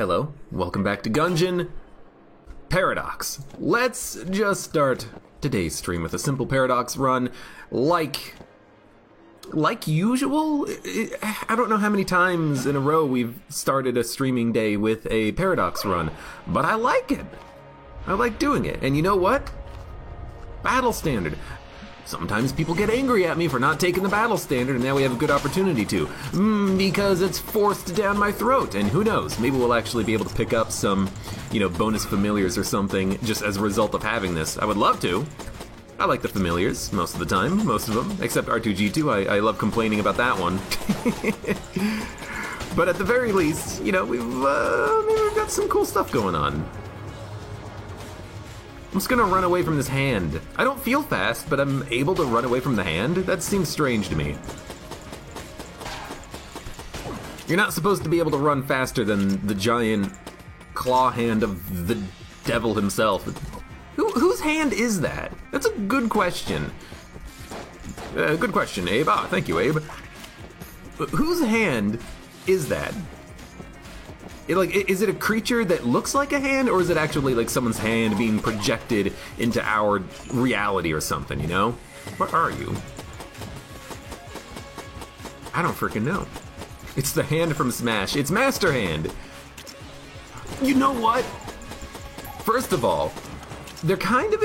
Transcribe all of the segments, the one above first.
Hello, welcome back to Gungeon Paradox. Let's just start today's stream with a simple Paradox run, like usual. I don't know how many times in a row we've started a streaming day with a Paradox run, but I like it. I like doing it, and you know what? Battle Standard. Sometimes people get angry at me for not taking the battle standard, and now we have a good opportunity to. Because it's forced down my throat, and who knows, maybe we'll actually be able to pick up some, bonus familiars or something just as a result of having this. I would love to. I like the familiars most of the time, most of them, except R2-G2. I love complaining about that one. But at the very least, we've got some cool stuff going on. I'm just gonna run away from this hand. I don't feel fast, but I'm able to run away from the hand? That seems strange to me. You're not supposed to be able to run faster than the giant claw hand of the devil himself. Whose hand is that? That's a good question. Good question, Abe. Ah, thank you, Abe. Whose hand is that? Is it a creature that looks like a hand, or is it actually like someone's hand being projected into our reality or something, What are you? I don't freaking know. It's the hand from Smash. It's Master Hand. You know what? First of all, there kind of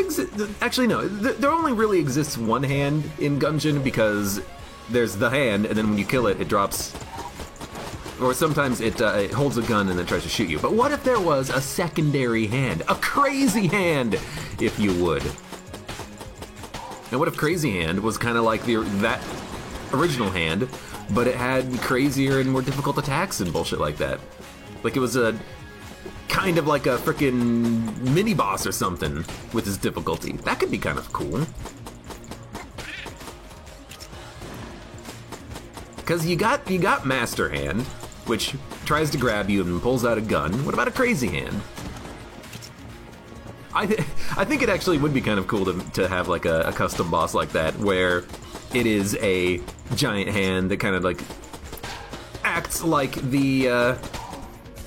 actually, no. There only really exists one hand in Gungeon because there's the hand, and then when you kill it, it drops. Or sometimes it holds a gun and then tries to shoot you. But what if there was a secondary hand? A crazy hand, if you would. And what if Crazy Hand was kind of like that original hand, but it had crazier and more difficult attacks and bullshit like that? Like it was a kind of like a frickin' mini-boss or something with his difficulty. That could be kind of cool. Because you got Master Hand, which tries to grab you and pulls out a gun. What about a Crazy Hand? I think it actually would be kind of cool to have like a custom boss like that, where it is a giant hand that kind of like acts like the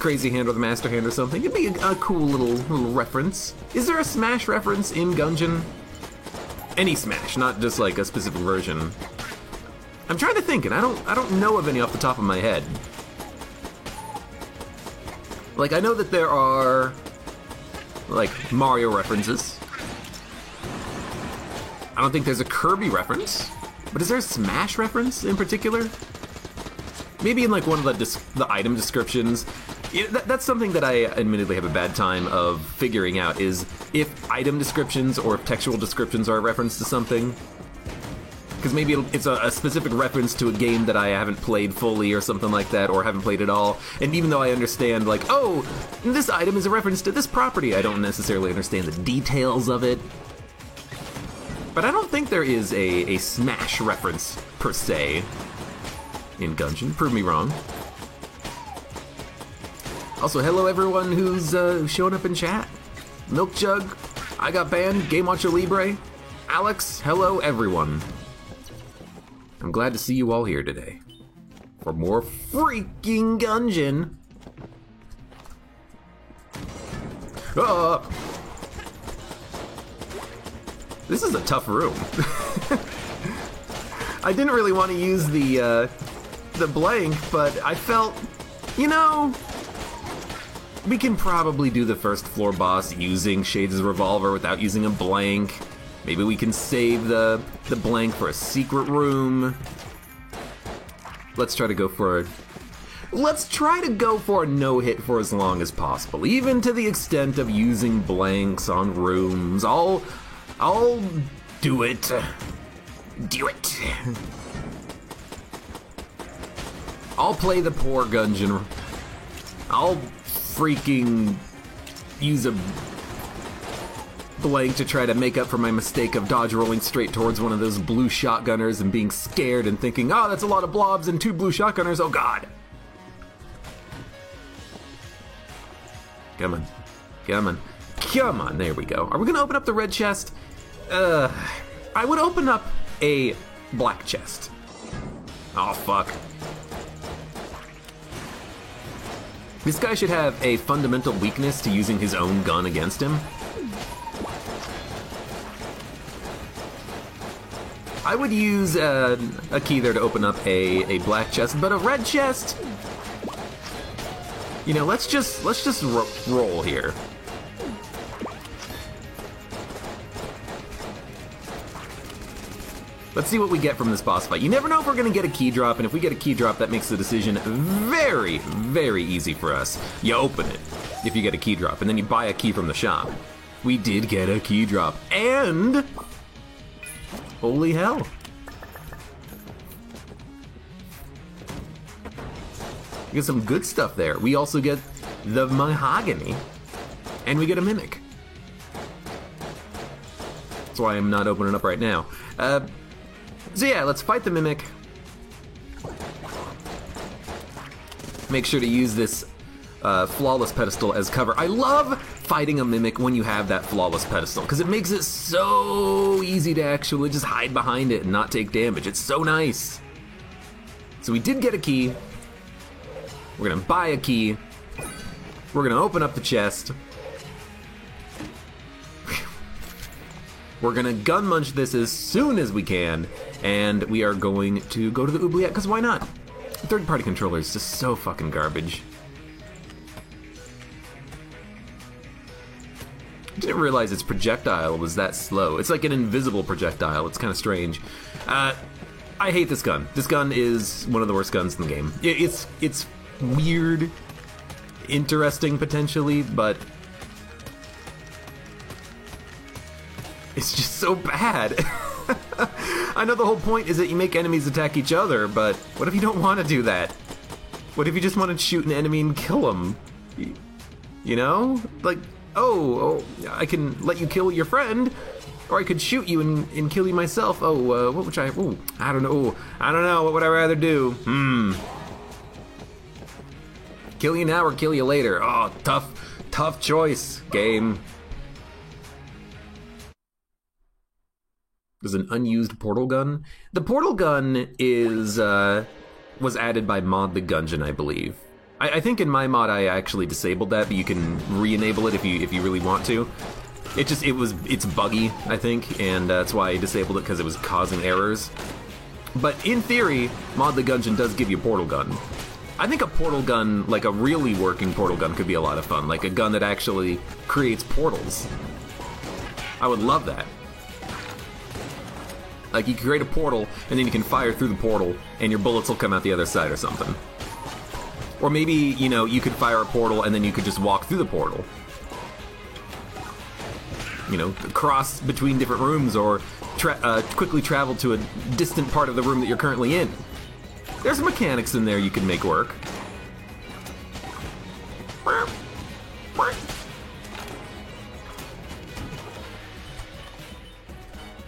Crazy Hand or the Master Hand or something. It'd be a cool little reference. Is there a Smash reference in Gungeon? Any Smash, not just like a specific version. I'm trying to think, and I don't know of any off the top of my head. Like, I know that there are, like, Mario references. I don't think there's a Kirby reference. But is there a Smash reference in particular? Maybe in, like, one of the item descriptions. That's something that I admittedly have a bad time of figuring out, is if item descriptions or if textual descriptions are a reference to something. Because maybe it's a specific reference to a game that I haven't played fully or something like that, or haven't played at all. And even though I understand, like, oh, this item is a reference to this property, I don't necessarily understand the details of it. But I don't think there is a Smash reference, per se, in Gungeon. Prove me wrong. Also, hello everyone who's showing up in chat. Milk Jug, I Got Banned, Game Watcher Libre, Alex, hello everyone. I'm glad to see you all here today for more freaking Gungeon. This is a tough room. I didn't really want to use the blank, but I felt, we can probably do the first floor boss using Shades' Revolver without using a blank. Maybe we can save the blank for a secret room. Let's try to go for a no-hit for as long as possible, even to the extent of using blanks on rooms. I'll do it. Do it. I'll play the poor Gungeon. I'll freaking use a blank to try to make up for my mistake of dodge rolling straight towards one of those blue shotgunners and being scared and thinking, oh, that's a lot of blobs and 2 blue shotgunners, oh god. Come on. Come on. Come on, there we go. Are we gonna open up the red chest? I would open up a black chest. Oh, fuck. This guy should have a fundamental weakness to using his own gun against him. I would use a key there to open up a black chest, but a red chest, you know, let's just roll here. Let's see what we get from this boss fight. You never know if we're gonna get a key drop, and if we get a key drop, that makes the decision very, very easy for us. You open it if you get a key drop, and then you buy a key from the shop. We did get a key drop, and holy hell. We get some good stuff there. We also get the mahogany, and we get a mimic. That's why I'm not opening up right now. So yeah, let's fight the mimic. Make sure to use this flawless pedestal as cover. I love fighting a mimic when you have that flawless pedestal, because it makes it so easy to actually just hide behind it and not take damage. It's so nice. So we did get a key. We're gonna buy a key. We're gonna open up the chest. We're gonna gun munch this as soon as we can, and we are going to go to the oubliette, because why not? Third-party controller is just so fucking garbage. I didn't realize its projectile was that slow. It's like an invisible projectile. It's kind of strange. I hate this gun. This gun is one of the worst guns in the game. It's weird, interesting potentially, but it's just so bad. I know the whole point is that you make enemies attack each other, but what if you don't want to do that? What if you just want to shoot an enemy and kill them? You know? Like, oh, I can let you kill your friend, or I could shoot you and kill you myself. Oh, what would I don't know. I don't know. What would I rather do? Kill you now or kill you later? Oh, tough choice, game. There's an unused portal gun. The portal gun is was added by Mod the Gungeon, I believe. I think in my mod I actually disabled that, but you can re-enable it if you really want to. It's buggy, I think, and that's why I disabled it, because it was causing errors. But in theory, Mod the Gungeon does give you a portal gun. I think a portal gun, like a really working portal gun, could be a lot of fun. Like a gun that actually creates portals. I would love that. Like you can create a portal, and then you can fire through the portal, and your bullets will come out the other side or something. Or maybe, you know, you could fire a portal, and then you could just walk through the portal. You know, cross between different rooms, or quickly travel to a distant part of the room that you're currently in. There's mechanics in there you can make work.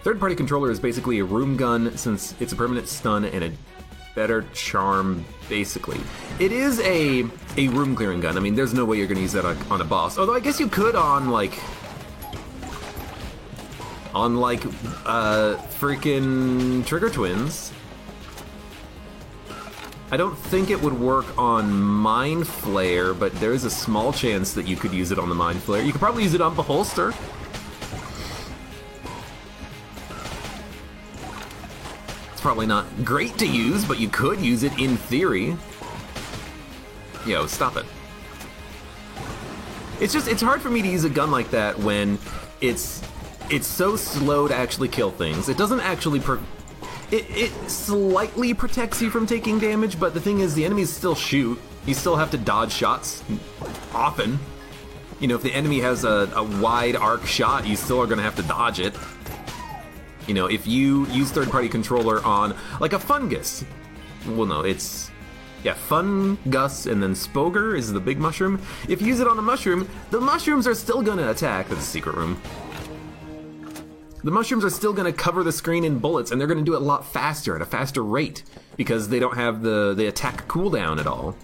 Third-party controller is basically a room gun, since it's a permanent stun and a better charm, basically. It is a room-clearing gun. I mean, there's no way you're going to use that on a boss. Although I guess you could on freaking Trigger Twins. I don't think it would work on Mind Flayer, but there is a small chance that you could use it on the Mind Flayer. You could probably use it on Beholster. It's probably not great to use, but you could use it in theory. Yo, stop it. It's hard for me to use a gun like that when it's so slow to actually kill things. It doesn't actually It slightly protects you from taking damage, but the thing is, the enemies still shoot. You still have to dodge shots, often. You know, if the enemy has a wide arc shot, you still are going to have to dodge it. You know, if you use third-party controller on, like a Fungus. Well, no, it's... Yeah, Fungus and then Spoger is the big mushroom. If you use it on a mushroom, the mushrooms are still going to attack. That's a secret room. The mushrooms are still going to cover the screen in bullets, and they're going to do it a lot faster, at a faster rate, because they don't have the attack cooldown at all.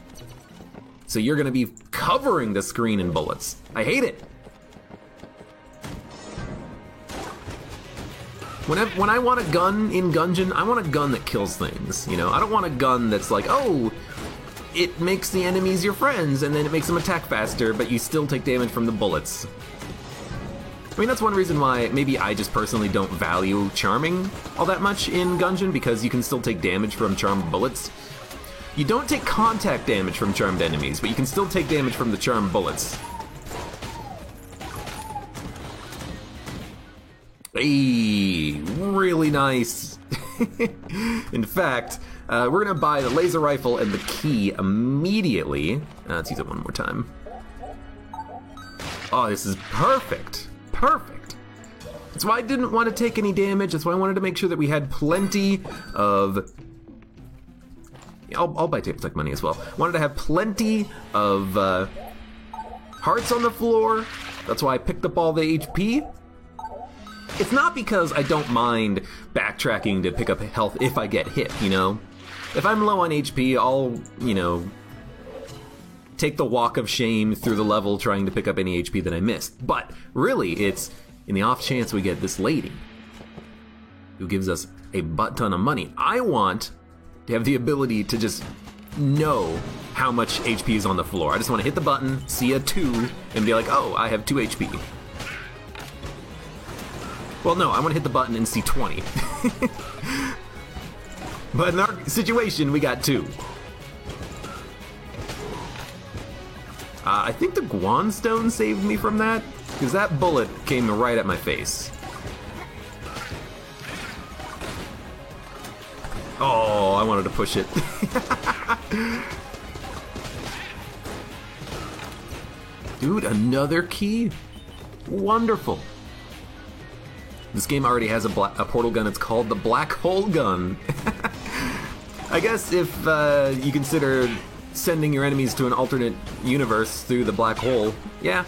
So you're going to be covering the screen in bullets. I hate it. When I want a gun in Gungeon, I want a gun that kills things, you know? I don't want a gun that's like, oh, it makes the enemies your friends, and then it makes them attack faster, but you still take damage from the bullets. I mean, that's one reason why maybe I just personally don't value charming all that much in Gungeon, because you can still take damage from charmed bullets. You don't take contact damage from charmed enemies, but you can still take damage from the charmed bullets. Hey, really nice. In fact, we're gonna buy the laser rifle and the key immediately. Let's use it one more time. Oh, this is perfect. Perfect. That's why I didn't want to take any damage. That's why I wanted to make sure that we had plenty of... I'll buy Table Tech money as well. Wanted to have plenty of hearts on the floor. That's why I picked up all the HP. It's not because I don't mind backtracking to pick up health if I get hit, you know? If I'm low on HP, I'll, you know, take the walk of shame through the level trying to pick up any HP that I missed. But really, it's in the off chance we get this lady who gives us a butt ton of money. I want to have the ability to just know how much HP is on the floor. I just want to hit the button, see a 2, and be like, oh, I have 2 HP. Well, no, I want to hit the button and see 20. But in our situation, we got 2. I think the Guan Stone saved me from that, because that bullet came right at my face. Oh, I wanted to push it. Dude, another key? Wonderful. This game already has a portal gun. It's called the Black Hole Gun. I guess if you consider sending your enemies to an alternate universe through the black hole, yeah.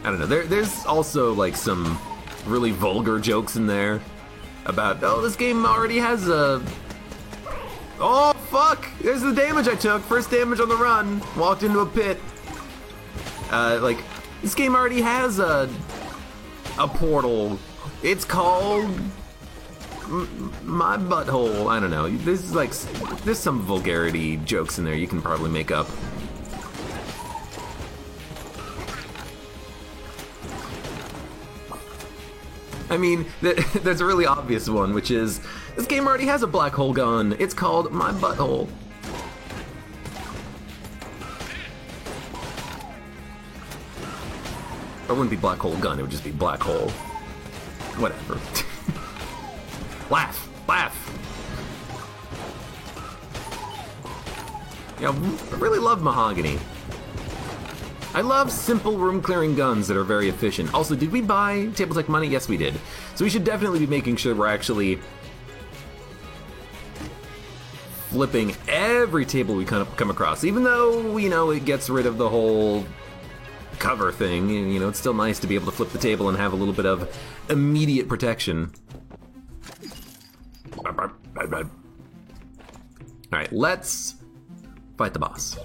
I don't know. There's also like some really vulgar jokes in there about, oh, this game already has a... Oh, fuck! There's the damage I took. First damage on the run. Walked into a pit. Like, this game already has a portal. It's called my butthole. I don't know. This is like, there's some vulgarity jokes in there you can probably make up. I mean, there's a really obvious one, which is, this game already has a black hole gun. It's called my butthole. It wouldn't be black hole gun, it would just be black hole. Whatever. Laugh! Laugh! Yeah, I really love Mahogany. I love simple room-clearing guns that are very efficient. Also, did we buy Table Tech money? Yes, we did. So we should definitely be making sure we're actually flipping every table we come across. Even though, you know, it gets rid of the whole cover thing, you know, it's still nice to be able to flip the table and have a little bit of immediate protection. Alright, let's fight the boss.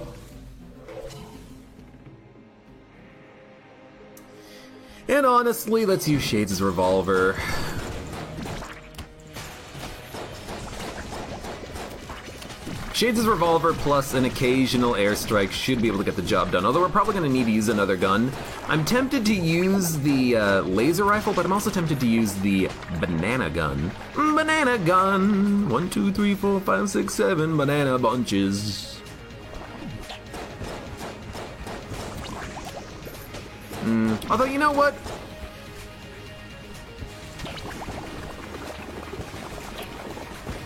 And honestly, let's use Shades' revolver. Shades' revolver plus an occasional airstrike should be able to get the job done, although we're probably going to need to use another gun. I'm tempted to use the laser rifle, but I'm also tempted to use the banana gun. Banana gun! 1, 2, 3, 4, 5, 6, 7 banana bunches. Although, you know what?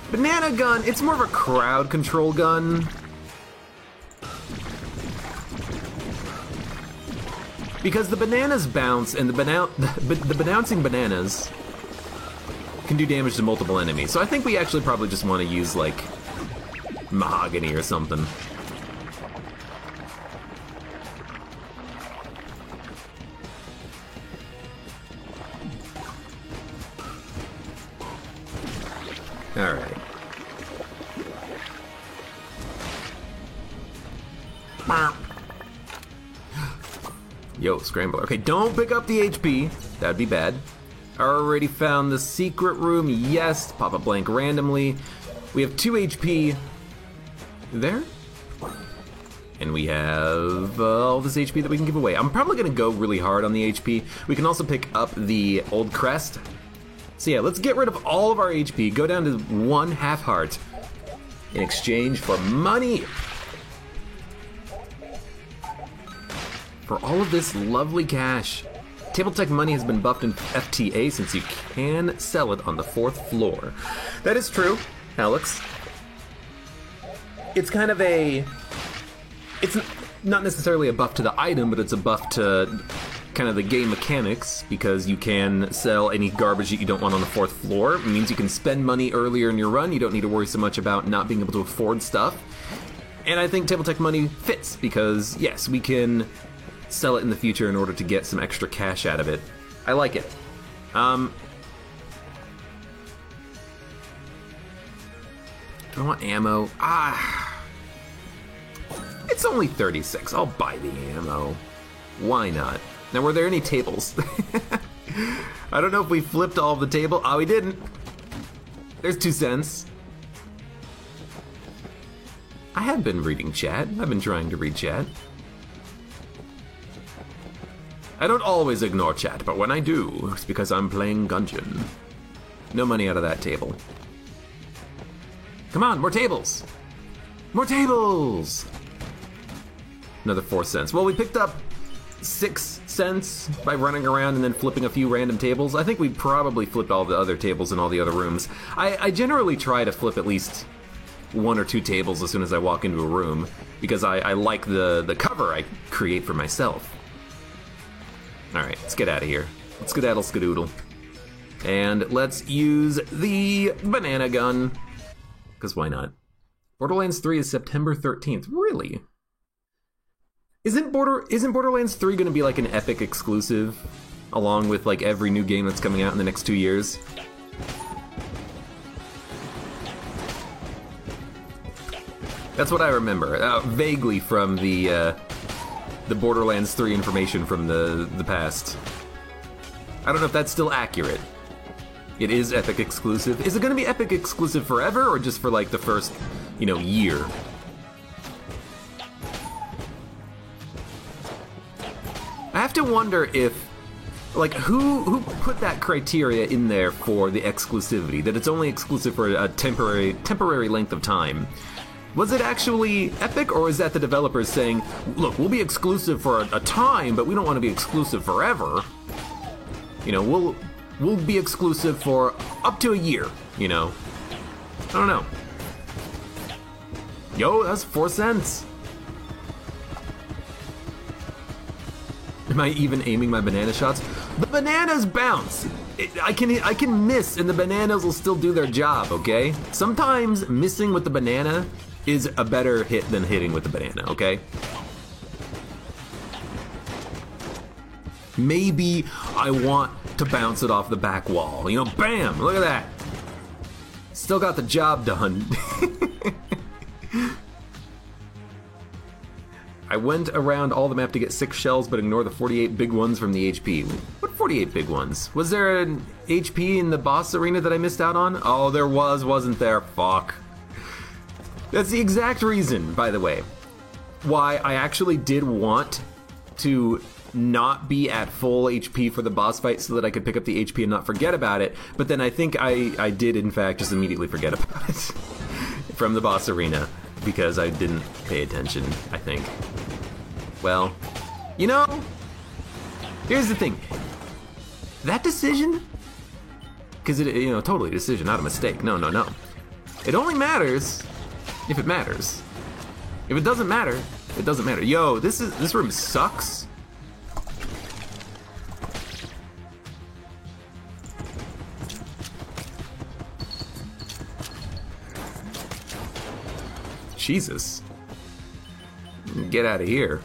Banana gun, it's more of a crowd control gun. Because the bananas bounce, and the bouncing bananas can do damage to multiple enemies. So I think we actually probably just want to use, like, Mahogany or something. Alright. Yo, Scrambler. Okay, don't pick up the HP. That'd be bad. Already found the secret room. Yes. Pop a blank randomly. We have 2 HP. There. And we have all this HP that we can give away. I'm probably going to go really hard on the HP. We can also pick up the old crest. So yeah, let's get rid of all of our HP. Go down to 1 half heart. In exchange for money. For all of this lovely cash. Tabletech money has been buffed in FTA since you can sell it on the 4th floor. That is true, Alex. It's kind of a... It's not necessarily a buff to the item, but it's a buff to kind of the game mechanics, because you can sell any garbage that you don't want on the 4th floor. It means you can spend money earlier in your run. You don't need to worry so much about not being able to afford stuff. And I think Tabletech money fits, because yes, we can sell it in the future in order to get some extra cash out of it. I like it. Do I want ammo? It's only 36. I'll buy the ammo. Why not? Now, were there any tables? I don't know if we flipped all of the table. Oh, we didn't. There's 2 cents. I have been reading chat. I've been trying to read chat. I don't always ignore chat, but when I do, it's because I'm playing Gungeon. No money out of that table. Come on, more tables! More tables! Another 4 cents. Well, we picked up 6 cents by running around and then flipping a few random tables. I think we probably flipped all the other tables in all the other rooms. I generally try to flip at least 1 or 2 tables as soon as I walk into a room, because I like the cover I create for myself. Alright, let's get out of here. Let's skedaddle skadoodle. And let's use the banana gun. Because why not? Borderlands 3 is September 13th. Really? Isn't Borderlands 3 going to be like an Epic exclusive, along with like every new game that's coming out in the next 2 years? That's what I remember, vaguely from the Borderlands 3 information from the past. I don't know if that's still accurate. It is Epic exclusive. Is it going to be Epic exclusive forever, or just for like the first, year? I have to wonder if, like, who put that criteria in there for the exclusivity, that it's only exclusive for a temporary length of time. Was it actually Epic, or is that the developers saying, look, we'll be exclusive for a time, but we don't want to be exclusive forever. We'll be exclusive for up to a year, I don't know. Yo, that's 4 cents. Am I even aiming my banana shots? The bananas bounce! I can miss, and the bananas will still do their job, okay? Sometimes missing with the banana is a better hit than hitting with the banana, okay? Maybe I want to bounce it off the back wall. Bam! Look at that! Still got the job done. I went around all the map to get 6 shells, but ignore the 48 big ones from the HP. What 48 big ones? Was there an HP in the boss arena that I missed out on? Oh, there was, wasn't there? Fuck. That's the exact reason, by the way, why I actually did want to not be at full HP for the boss fight so that I could pick up the HP and not forget about it, but then I think I did, in fact, just immediately forget about it from the boss arena, because I didn't pay attention, I think. Well, here's the thing. That decision, because it, totally a decision, not a mistake. No. It only matters if it matters. If it doesn't matter, it doesn't matter. Yo, this room sucks. Jesus. Get out of here.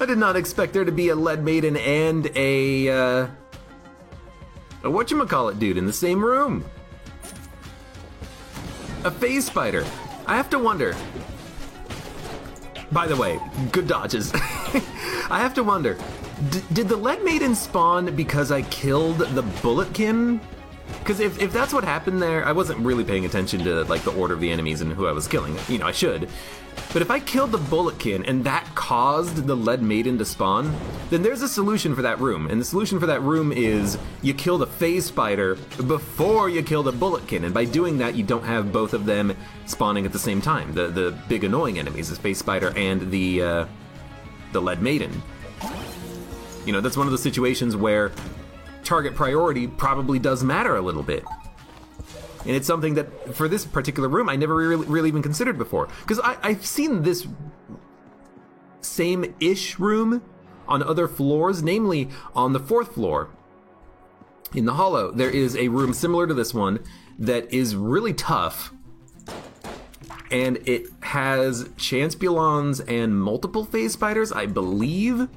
I did not expect there to be a Lead Maiden and a whatchamacallit dude in the same room. A phase spider. I have to wonder. By the way, good dodges. I have to wonder, Did the Lead Maiden spawn because I killed the Bulletkin? Because if that's what happened there, I wasn't really paying attention to like the order of the enemies and who I was killing. You know, I should. But if I killed the Bulletkin and that caused the Lead Maiden to spawn, then there's a solution for that room. And the solution for that room is you kill the Phase Spider before you kill the Bulletkin. And by doing that, you don't have both of them spawning at the same time. The big annoying enemies, the Phase Spider and the Lead Maiden. You know, that's one of those situations where target priority probably does matter a little bit. And it's something that, for this particular room, I never really even considered before. Because I've seen this same-ish room on other floors, namely on the 4th floor. In the Hollow, there is a room similar to this one that is really tough. And it has Chanspulons and multiple Phase Spiders, I believe.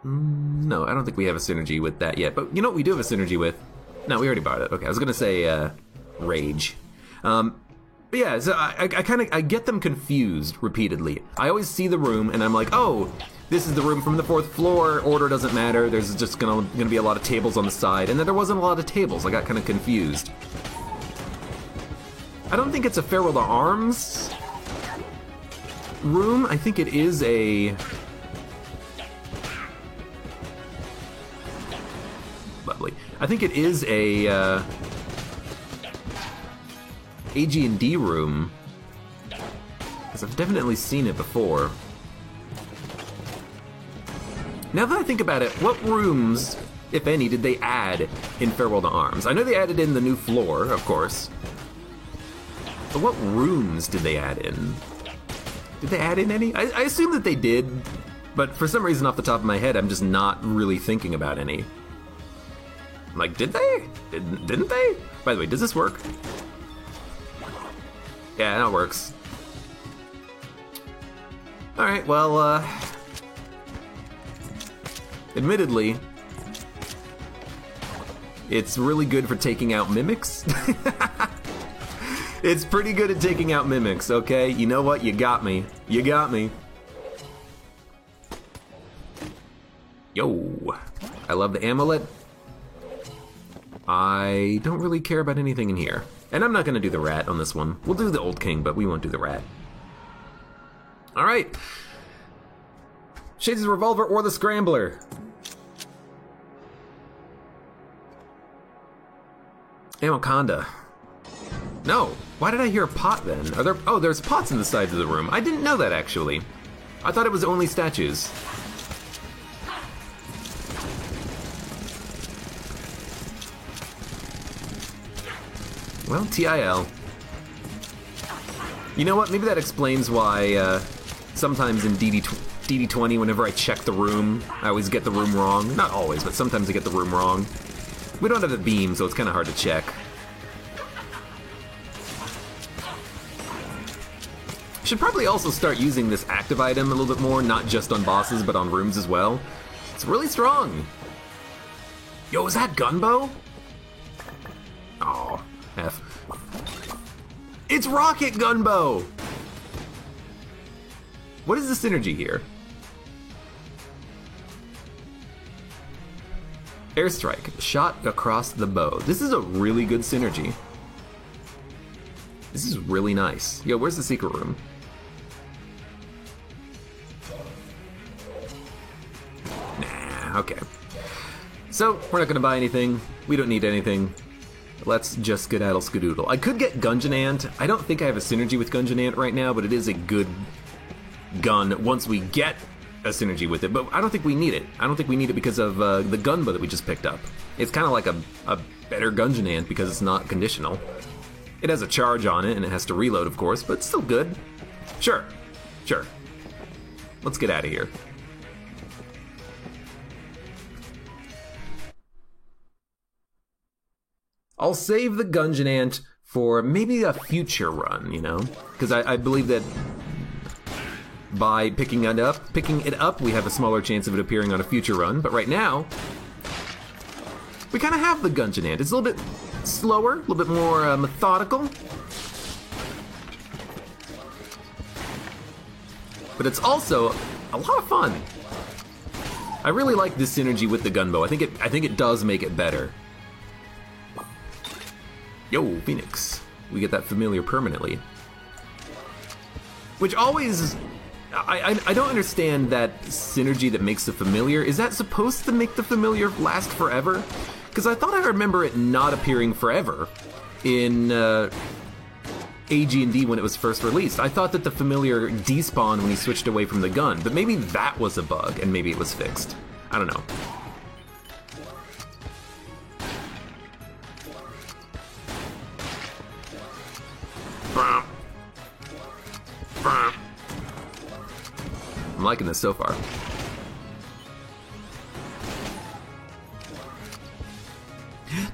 No, I don't think we have a synergy with that yet. But you know what we do have a synergy with? No, we already bought it. Okay, I was gonna say Rage. But yeah, so I get them confused repeatedly. I always see the room and I'm like, oh, this is the room from the 4th floor. Order doesn't matter. There's just gonna be a lot of tables on the side, and then there wasn't a lot of tables. I got kind of confused. I don't think it's a Farewell to Arms room. I think it is a... Lovely. I think it is a AG&D room, because I've definitely seen it before. Now that I think about it, what rooms, if any, did they add in Farewell to Arms? I know they added in the new floor, of course. But what rooms did they add in? Did they add in any? I assume that they did, but for some reason off the top of my head, I'm just not really thinking about any. Like, did they? Didn't they? By the way, does this work? Yeah, that works. Alright, well, admittedly, it's really good for taking out mimics. It's pretty good at taking out mimics, okay? You know what? You got me. You got me. Yo. I love the amulet. I don't really care about anything in here. And I'm not gonna do the rat on this one. We'll do the Old King, but we won't do the rat. Alright. Shades' Revolver or the Scrambler? Amoconda. No. Why did I hear a pot then? Are there... Oh, there's pots in the sides of the room. I didn't know that, actually. I thought it was only statues. Well, TIL. You know what? Maybe that explains why sometimes in DD20, whenever I check the room, I always get the room wrong. Not always, but sometimes I get the room wrong. We don't have the beam, so it's kind of hard to check. Should probably also start using this active item a little bit more, not just on bosses, but on rooms as well. It's really strong. Yo, is that Gunbow? Oh, F. It's Rocket Gunbow! What is the synergy here? Airstrike, shot across the bow. This is a really good synergy. This is really nice. Yo, where's the secret room? Nah, okay. So, we're not gonna buy anything. We don't need anything. Let's just skedaddle skadoodle. I could get Gungeon Ant. I don't think I have a synergy with Gungeon Ant right now, but it is a good gun once we get a synergy with it. But I don't think we need it. I don't think we need it because of the Gunbow that we just picked up. It's kind of like a better Gungeon Ant because it's not conditional. It has a charge on it, and it has to reload, of course, but it's still good. Sure. Sure. Let's get out of here. I'll save the Gungeon Ant for maybe a future run, you know? Because I believe that by picking it up, we have a smaller chance of it appearing on a future run. But right now, we kind of have the Gungeon Ant. It's a little bit slower, a little bit more methodical. But it's also a lot of fun. I really like this synergy with the gunbow. I think it does make it better. Yo, Phoenix. We get that familiar permanently. Which always... I don't understand that synergy that makes the familiar. Is that supposed to make the familiar last forever? Because I thought I remember it not appearing forever in AG&D when it was first released. I thought that the familiar despawned when he switched away from the gun, but maybe that was a bug and maybe it was fixed. I don't know. I'm liking this so far.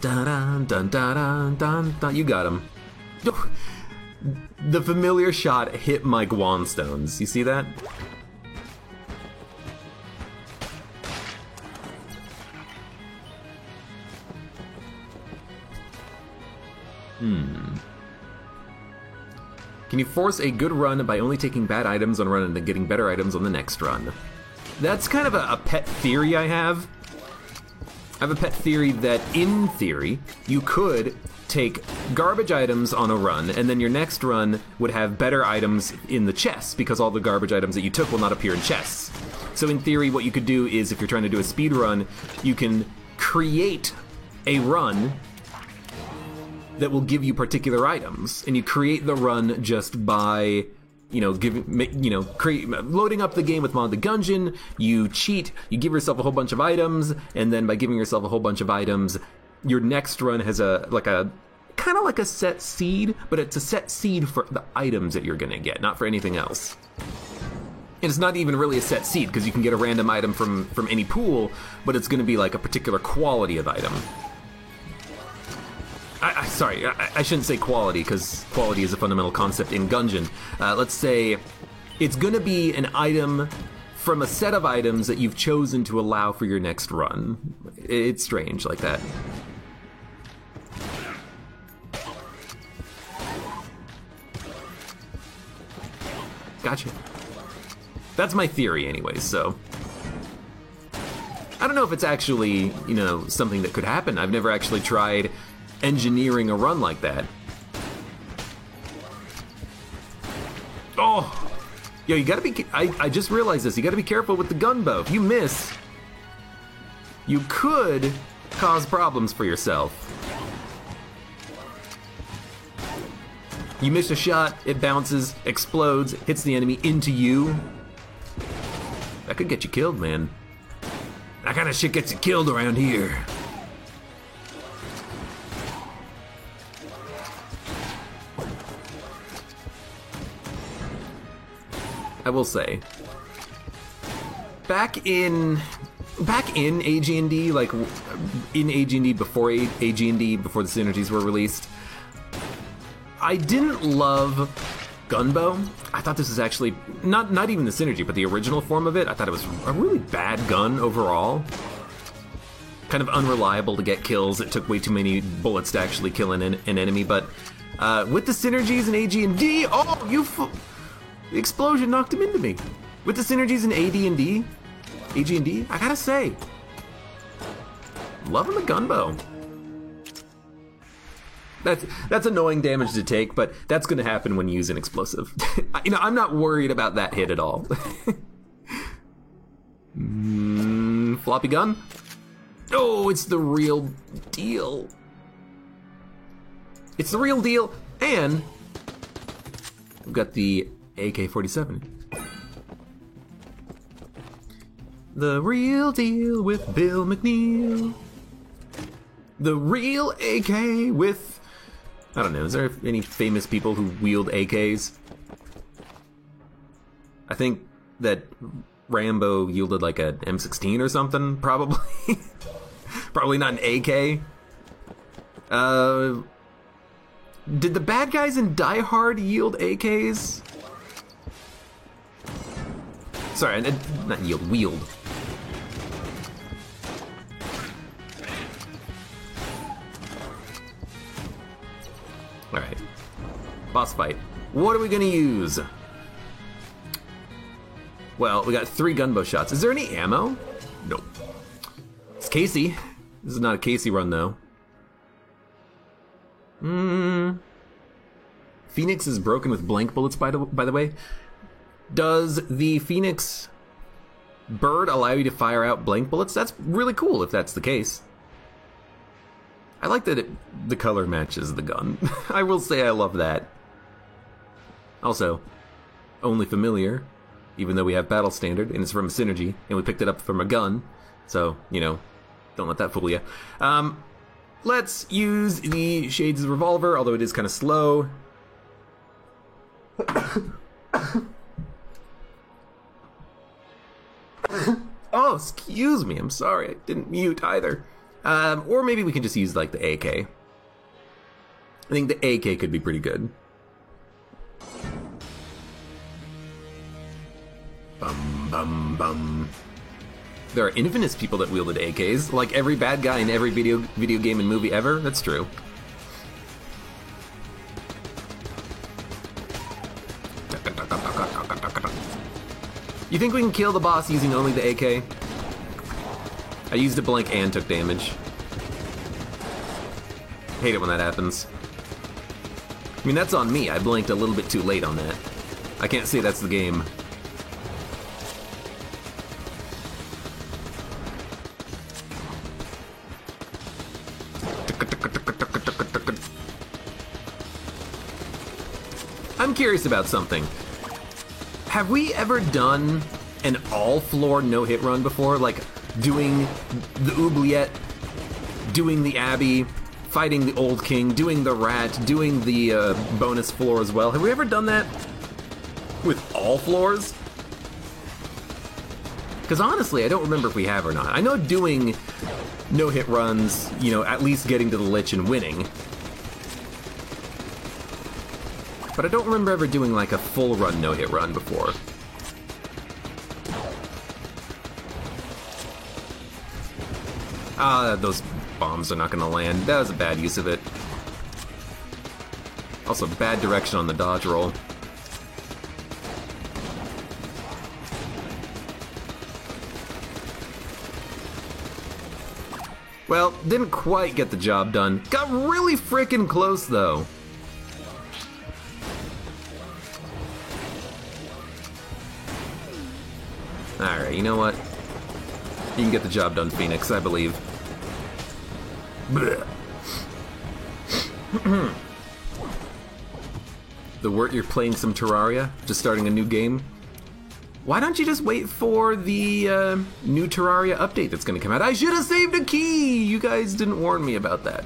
Dun, dun, dun, dun, dun, dun. You got him. The familiar shot hit my Guanstones. You see that? Can you force a good run by only taking bad items on a run and then getting better items on the next run? That's kind of a pet theory I have. I have a pet theory that, in theory, you could take garbage items on a run, and then your next run would have better items in the chests, because all the garbage items that you took will not appear in chests. So in theory, what you could do is, if you're trying to do a speed run, you can create a run that will give you particular items, and you create the run just by, loading up the game with Mod the Gungeon. You cheat, you give yourself a whole bunch of items, and then by giving yourself a whole bunch of items, your next run has a kind of like a set seed, but it's a set seed for the items that you're gonna get, not for anything else. And it's not even really a set seed, because you can get a random item from any pool, but it's gonna be like a particular quality of item. Sorry, I shouldn't say quality, because quality is a fundamental concept in Gungeon. Let's say it's going to be an item from a set of items that you've chosen to allow for your next run. It's strange like that. Gotcha. That's my theory anyways, so... I don't know if it's actually, something that could happen. I've never actually tried engineering a run like that. Oh! Yo, you gotta be... I just realized this. You gotta be careful with the gunbow. If you miss, you could cause problems for yourself. You miss a shot, it bounces, explodes, hits the enemy into you. That could get you killed, man. That kind of shit gets you killed around here. I will say, back in AG&D, like in AG&D before AG&D, before the synergies were released, I didn't love gunbow. I thought this was actually not even the synergy, but the original form of it. I thought it was a really bad gun overall. Kind of unreliable to get kills. It took way too many bullets to actually kill an enemy. But with the synergies in AG&D, the explosion knocked him into me. With the synergies in AG&D, I gotta say, loving the gunbow. That's annoying damage to take, but that's gonna happen when you use an explosive. I'm not worried about that hit at all. Floppy gun? Oh, it's the real deal. It's the real deal, and we've got the AK-47. The real deal with Bill McNeil. The real AK with... I don't know, is there any famous people who wield AKs? I think that Rambo wielded like a M16 or something, probably. Probably not an AK. Did the bad guys in Die Hard yield AKs? Sorry, not yield, wield. Alright. Boss fight. What are we gonna use? Well, we got 3 gunbow shots. Is there any ammo? Nope. It's Casey. This is not a Casey run, though. Phoenix is broken with blank bullets, by the way. Does the Phoenix bird allow you to fire out blank bullets? That's really cool if that's the case. I like that the color matches the gun. I will say I love that. Also, only familiar, even though we have battle standard, and it's from a synergy, and we picked it up from a gun. So, you know, don't let that fool you. Let's use the Shades revolver, although it is kind of slow. Oh, excuse me, I'm sorry, I didn't mute either. Or maybe we can just use, like, the AK. I think the AK could be pretty good. Bum, bum, bum. There are infamous people that wielded AKs, like every bad guy in every video game and movie ever. That's true. You think we can kill the boss using only the AK? I used a blank and took damage. Hate it when that happens. I mean, that's on me. I blinked a little bit too late on that. I can't say that's the game. I'm curious about something. Have we ever done an all-floor no-hit run before? Like, doing the Oubliette, doing the Abbey, fighting the Old King, doing the Rat, doing the bonus floor as well. Have we ever done that with all floors? Because honestly, I don't remember if we have or not. I know doing no-hit runs, you know, at least getting to the Lich and winning. But I don't remember ever doing like a full run no-hit run before. Those bombs are not gonna land. That was a bad use of it. Also, bad direction on the dodge roll. Well, didn't quite get the job done. Got really freaking close, though. Alright, you know what? You can get the job done, Phoenix, I believe. The word you're playing some Terraria? Just starting a new game? Why don't you just wait for the new Terraria update that's gonna come out? I should have saved a key! You guys didn't warn me about that.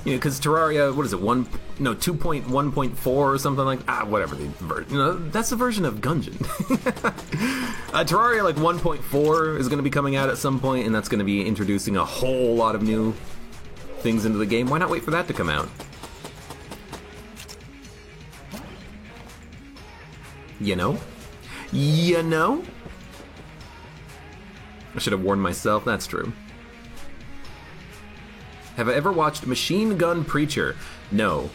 You know, because Terraria, what is it, 2.1.4 or something like, whatever the version, you know, that's the version of Gungeon. Terraria like 1.4 is going to be coming out at some point, and that's going to be introducing a whole lot of new things into the game. Why not wait for that to come out? You know? You know? I should have warned myself, that's true. Have I ever watched Machine Gun Preacher? No,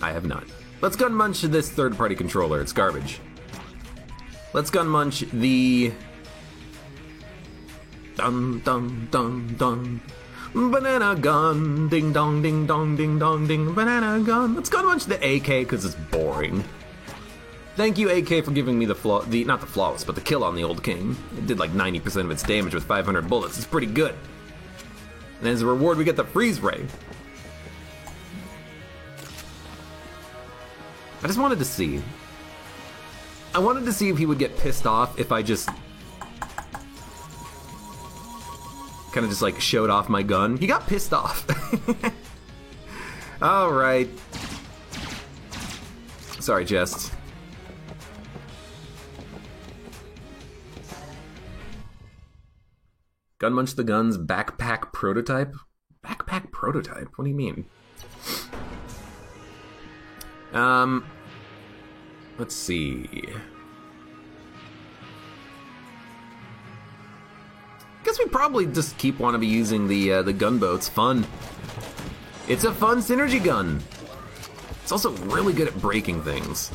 I have not. Let's gun munch this third-party controller. It's garbage. Let's gun munch the dun dun dun dun banana gun. Ding dong ding dong ding dong ding banana gun. Let's gun munch the AK because it's boring. Thank you, AK, for giving me not the flawless, but the kill on the Old King. It did like 90% of its damage with 500 bullets. It's pretty good. And as a reward, we get the freeze ray. I just wanted to see. I wanted to see if he would get pissed off if I just kind of just like showed off my gun. He got pissed off. All right. Sorry, Jess. Gun Munch the Guns backpack prototype? Backpack prototype? What do you mean? Let's see. Guess we probably just want to be using the gunboat. It's fun. It's a fun synergy gun. It's also really good at breaking things.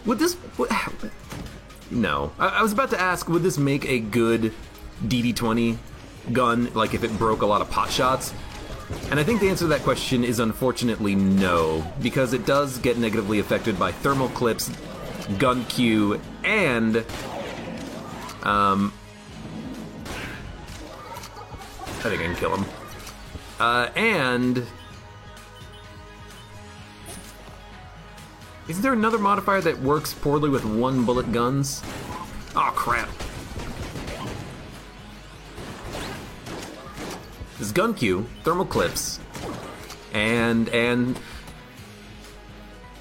Would this... No. I was about to ask, would this make a good DD20 gun, like if it broke a lot of pot shots? And I think the answer to that question is unfortunately no, because it does get negatively affected by thermal clips, gun Q, and I think I can kill him. And isn't there another modifier that works poorly with one bullet guns? Oh crap. This gun Q, thermal clips, and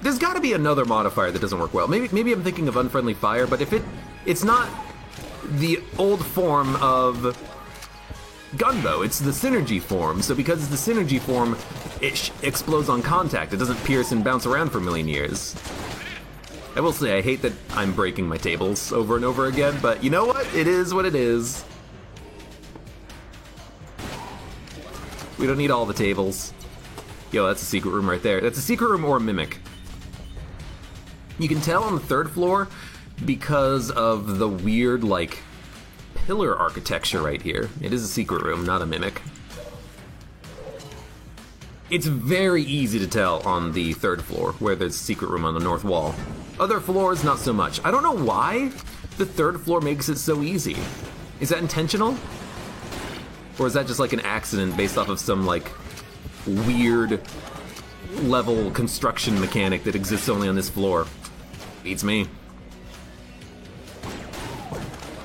there's got to be another modifier that doesn't work well. Maybe I'm thinking of unfriendly fire, but if it's not the old form of gunbow, it's the synergy form. So because it's the synergy form, it explodes on contact. It doesn't pierce and bounce around for a million years. I will say I hate that I'm breaking my tables over and over again, but you know what? It is what it is. We don't need all the tables. Yo, that's a secret room right there. That's a secret room or a mimic. You can tell on the third floor because of the weird, like, pillar architecture right here. It is a secret room, not a mimic. It's very easy to tell on the third floor where there's a secret room on the north wall. Other floors, not so much. I don't know why the third floor makes it so easy. Is that intentional? Or is that just like an accident based off of some, like, weird level construction mechanic that exists only on this floor? Beats me.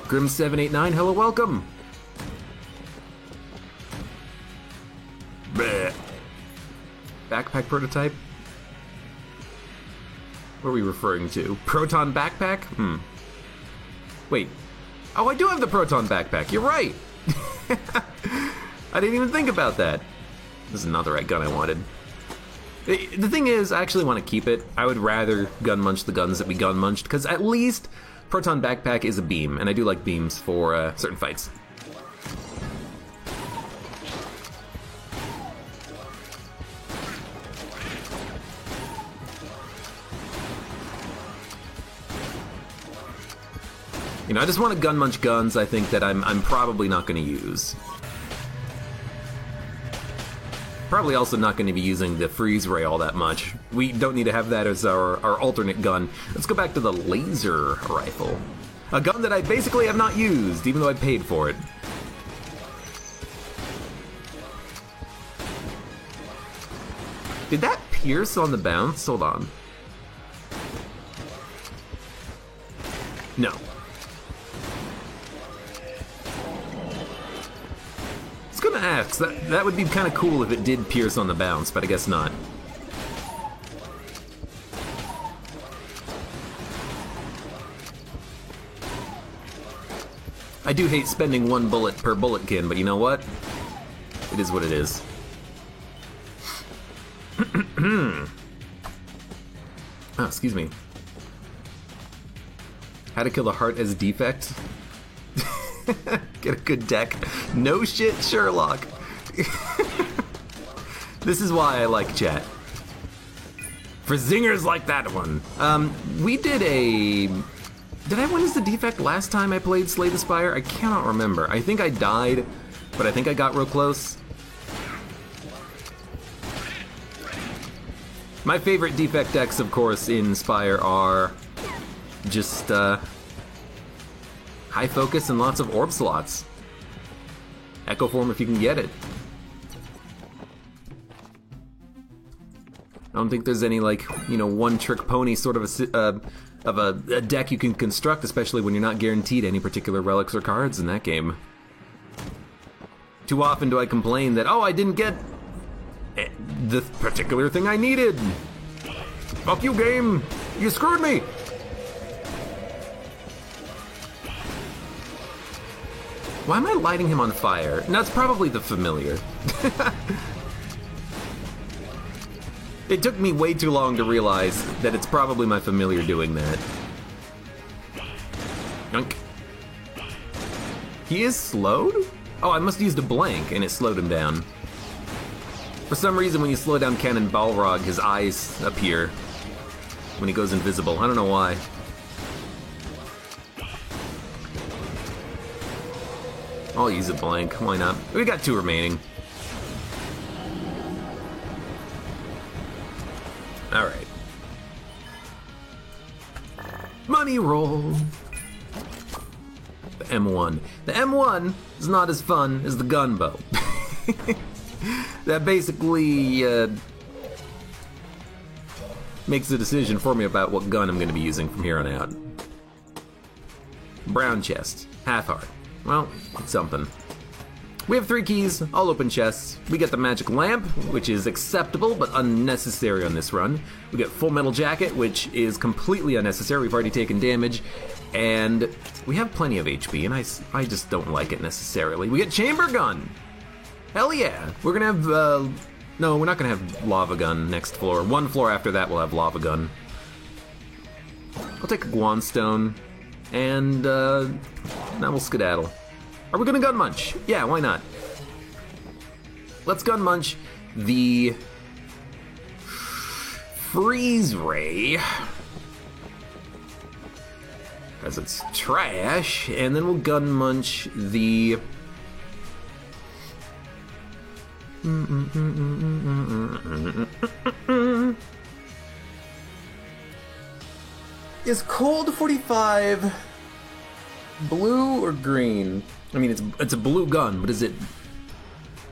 Grim789, hello, welcome! Bleh. Backpack prototype? What are we referring to? Proton backpack? Wait. Oh, I do have the Proton backpack, you're right! I didn't even think about that. This is not the right gun I wanted. The thing is, I actually want to keep it. I would rather gun munch the guns that we gun munched, because at least Proton backpack is a beam, and I do like beams for certain fights. You know, I just want to gun munch guns I think that I'm probably not going to use. Probably also not going to be using the freeze ray all that much. We don't need to have that as our alternate gun. Let's go back to the laser rifle. A gun that I basically have not used, even though I paid for it. Did that pierce on the bounce? Hold on. No. I was gonna ask, that would be kind of cool if it did pierce on the bounce, but I guess not. I do hate spending one bullet per bulletkin, but you know what? It is what it is. Oh, excuse me. How to kill the heart as defect? Get a good deck. No shit, Sherlock. This is why I like chat. For zingers like that one. We did a... Did I win as the defect last time I played Slay the Spire? I cannot remember. I think I died, but I think I got real close. My favorite defect decks, of course, in Spire are just high focus and lots of orb slots. Echo form if you can get it. I don't think there's any, like, you know, one-trick pony sort of a deck you can construct, especially when you're not guaranteed any particular relics or cards in that game. Too often do I complain that, oh, I didn't get the particular thing I needed. Fuck you, game. You screwed me. Why am I lighting him on fire? No, it's probably the familiar. It took me way too long to realize that it's probably my familiar doing that. Yunk. He is slowed? Oh, I must have used a blank and it slowed him down. For some reason, when you slow down Cannon Balrog, his eyes appear when he goes invisible. I don't know why. I'll use a blank. Why not? We got 2 remaining. Alright. Money roll. The M1. The M1 is not as fun as the gunbow. That basically makes a decision for me about what gun I'm going to be using from here on out. Brown chest. Half heart. Well, it's something. We have 3 keys, all open chests. We get the magic lamp, which is acceptable but unnecessary on this run. We get full metal jacket, which is completely unnecessary. We've already taken damage. And we have plenty of HP, and I just don't like it necessarily. We get chamber gun! Hell yeah! We're gonna have, no, we're not gonna have lava gun next floor. 1 floor after that we'll have lava gun. I'll take a Guanstone, and, now we'll skedaddle. Are we gonna gun munch? Yeah, why not? Let's gun munch the freeze ray, as it's trash, and then we'll gun munch the Is cold 45 blue or green? I mean, it's a blue gun, but is it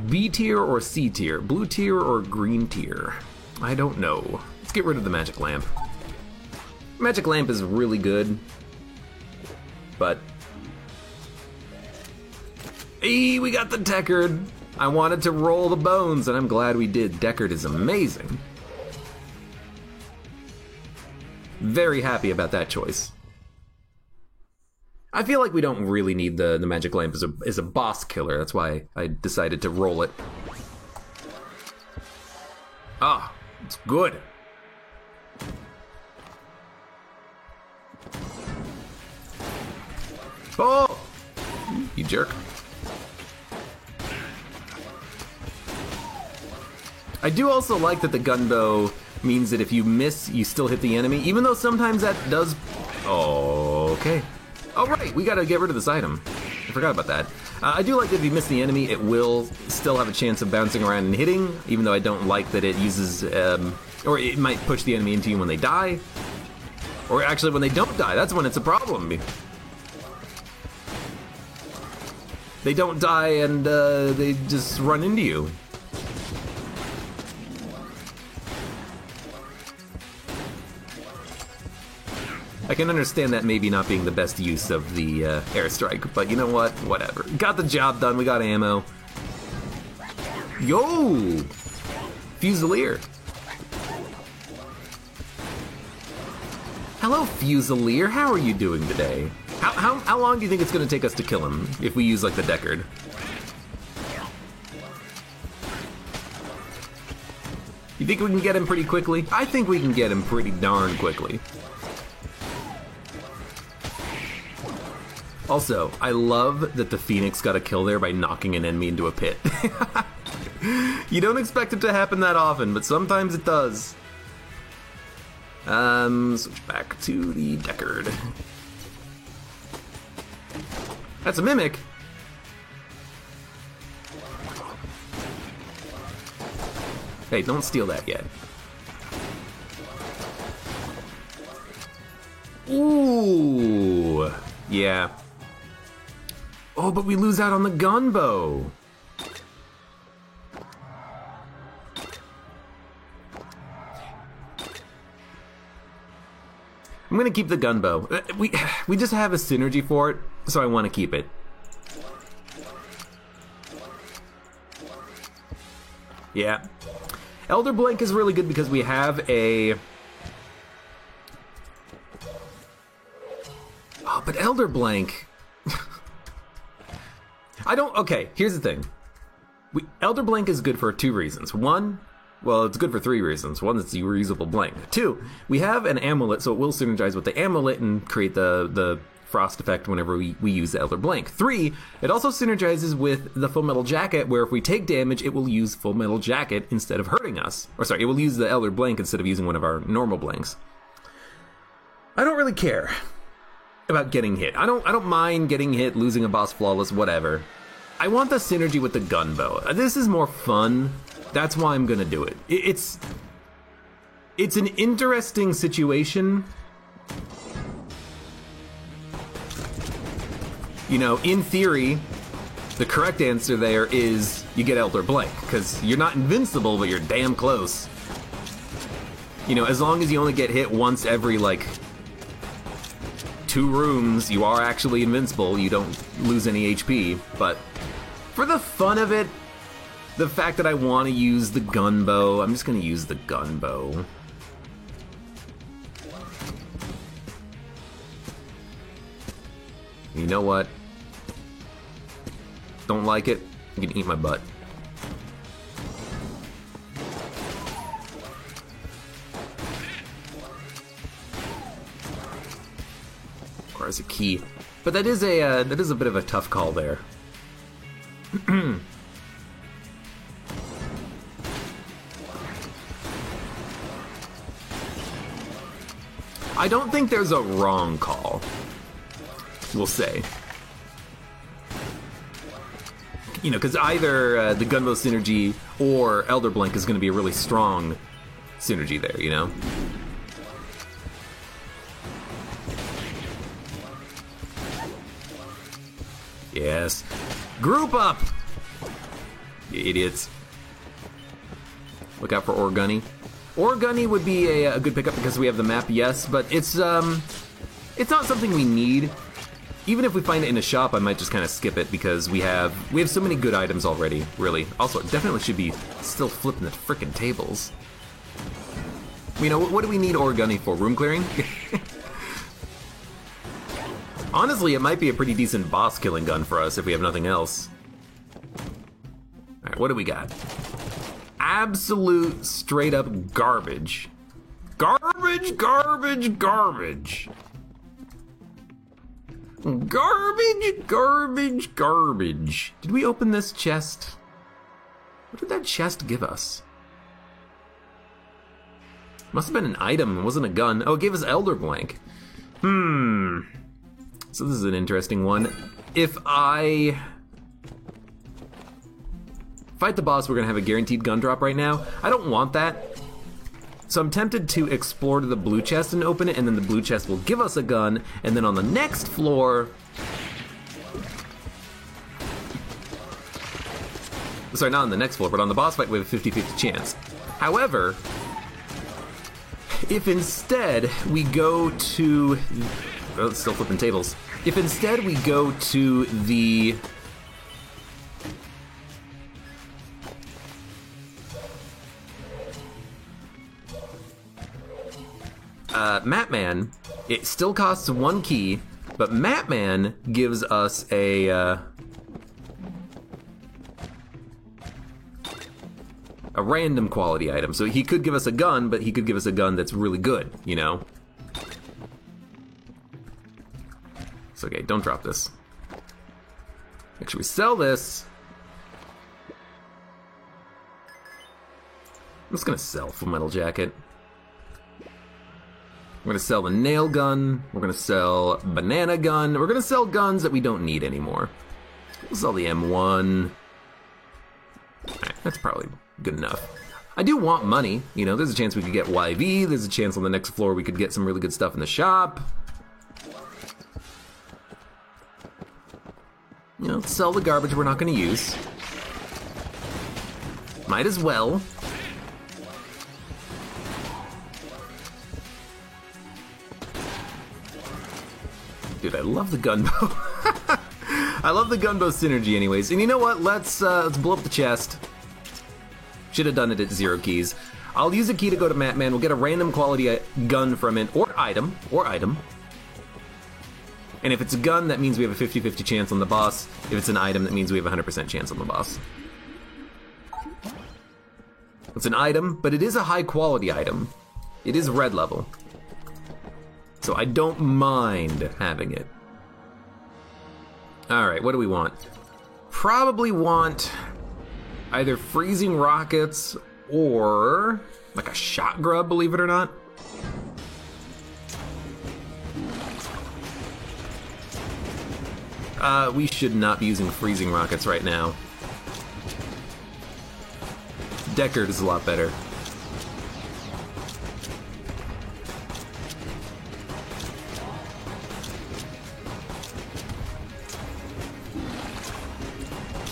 B tier or C tier? Blue tier or green tier? I don't know. Let's get rid of the magic lamp. Magic lamp is really good, but hey, we got the Deckard. I wanted to roll the bones, and I'm glad we did. Deckard is amazing. Very happy about that choice. I feel like we don't really need the magic lamp as a boss killer. That's why I decided to roll it. Ah, it's good. Oh, you jerk. I do also like that the gunbow means that if you miss, you still hit the enemy, even though sometimes that does... Oh, okay. Oh, right, we gotta get rid of this item. I forgot about that. I do like that if you miss the enemy, it will still have a chance of bouncing around and hitting, even though I don't like that it uses... or it might push the enemy into you when they die. Or actually, when they don't die, that's when it's a problem. They don't die and they just run into you. I can understand that maybe not being the best use of the airstrike, but you know what? Whatever. Got the job done, we got ammo. Yo! Fusilier. Hello, Fusilier. How are you doing today? How long do you think it's going to take us to kill him if we use, like, the Deckard? You think we can get him pretty quickly? I think we can get him pretty darn quickly. Also, I love that the Phoenix got a kill there by knocking an enemy into a pit. You don't expect it to happen that often, but sometimes it does. Switch back to the Deckard. That's a Mimic. Hey, don't steal that yet. Ooh, yeah. Oh, but we lose out on the gunbow. I'm gonna keep the gunbow. We just have a synergy for it, so I want to keep it. Yeah. Elder Blank is really good because we have a... Oh, but Elder Blank... I don't... Okay, here's the thing. Elder Blank is good for 2 reasons. 1, well, it's good for 3 reasons. 1, it's a reusable blank. 2, we have an amulet, so it will synergize with the amulet and create the frost effect whenever we use the Elder Blank. 3, it also synergizes with the Full Metal Jacket, where if we take damage, it will use Full Metal Jacket instead of hurting us. Or sorry, it will use the Elder Blank instead of using one of our normal blanks. I don't really care about getting hit. I don't mind getting hit, losing a boss flawless, whatever. I want the synergy with the gunbow. This is more fun. That's why I'm gonna do it. It's an interesting situation. You know, in theory, the correct answer there is you get Elder Blank, because you're not invincible, but you're damn close. You know, as long as you only get hit once every, like, 2 rooms, you are actually invincible. You don't lose any HP. But for the fun of it, the fact that I want to use the gunbow, I'm just going to use the gunbow. You know what? Don't like it? You can eat my butt. Requires a key, but that is a bit of a tough call there. I don't think there's a wrong call. We'll say. You know, because either the gunbow synergy or Elder Blink is going to be a really strong synergy there, you know? Yes. Group up! You idiots. Look out for Orgunny. Orgunny would be a good pickup because we have the map, yes, but it's not something we need. Even if we find it in a shop, I might just kind of skip it because we have so many good items already, really. Also, it definitely should be still flipping the frickin' tables. You know, what do we need Orgunny for? Room clearing? Honestly, it might be a pretty decent boss killing gun for us if we have nothing else. Alright, what do we got? Absolute straight up garbage. Garbage, garbage, garbage. Garbage, garbage, garbage. Did we open this chest? What did that chest give us? Must have been an item, it wasn't a gun. Oh, it gave us Elder Blank. So this is an interesting one. If I fight the boss, we're gonna have a guaranteed gun drop right now. I don't want that. So I'm tempted to explore to the blue chest and open it, and then the blue chest will give us a gun, and then on the next floor... Sorry, not on the next floor, but on the boss fight we have a 50-50 chance. However, if instead we go to... Oh, it's still flipping tables. If instead we go to the... Mapman, it still costs 1 key, but Mapman gives us a random quality item. So he could give us a gun, but he could give us a gun that's really good, you know? It's okay, don't drop this. Make sure we sell this. I'm just gonna sell Full Metal Jacket. We're gonna sell the nail gun, we're gonna sell banana gun, we're gonna sell guns that we don't need anymore. We'll sell the M1. Alright, that's probably good enough. I do want money, you know, there's a chance we could get YV, there's a chance on the next floor we could get some really good stuff in the shop. You know, sell the garbage we're not gonna use. Might as well. Dude, I love the gunbow. I love the gunbow synergy anyways. And you know what? Let's blow up the chest. Should have done it at 0 keys. I'll use a key to go to Mapman. We'll get a random quality gun from it, or item. And if it's a gun, that means we have a 50-50 chance on the boss. If it's an item, that means we have a 100% chance on the boss. It's an item, but it is a high quality item. It is red level. So I don't mind having it. Alright, what do we want? Probably want either freezing rockets or like a shot grub, believe it or not. We should not be using freezing rockets right now. Deckard is a lot better.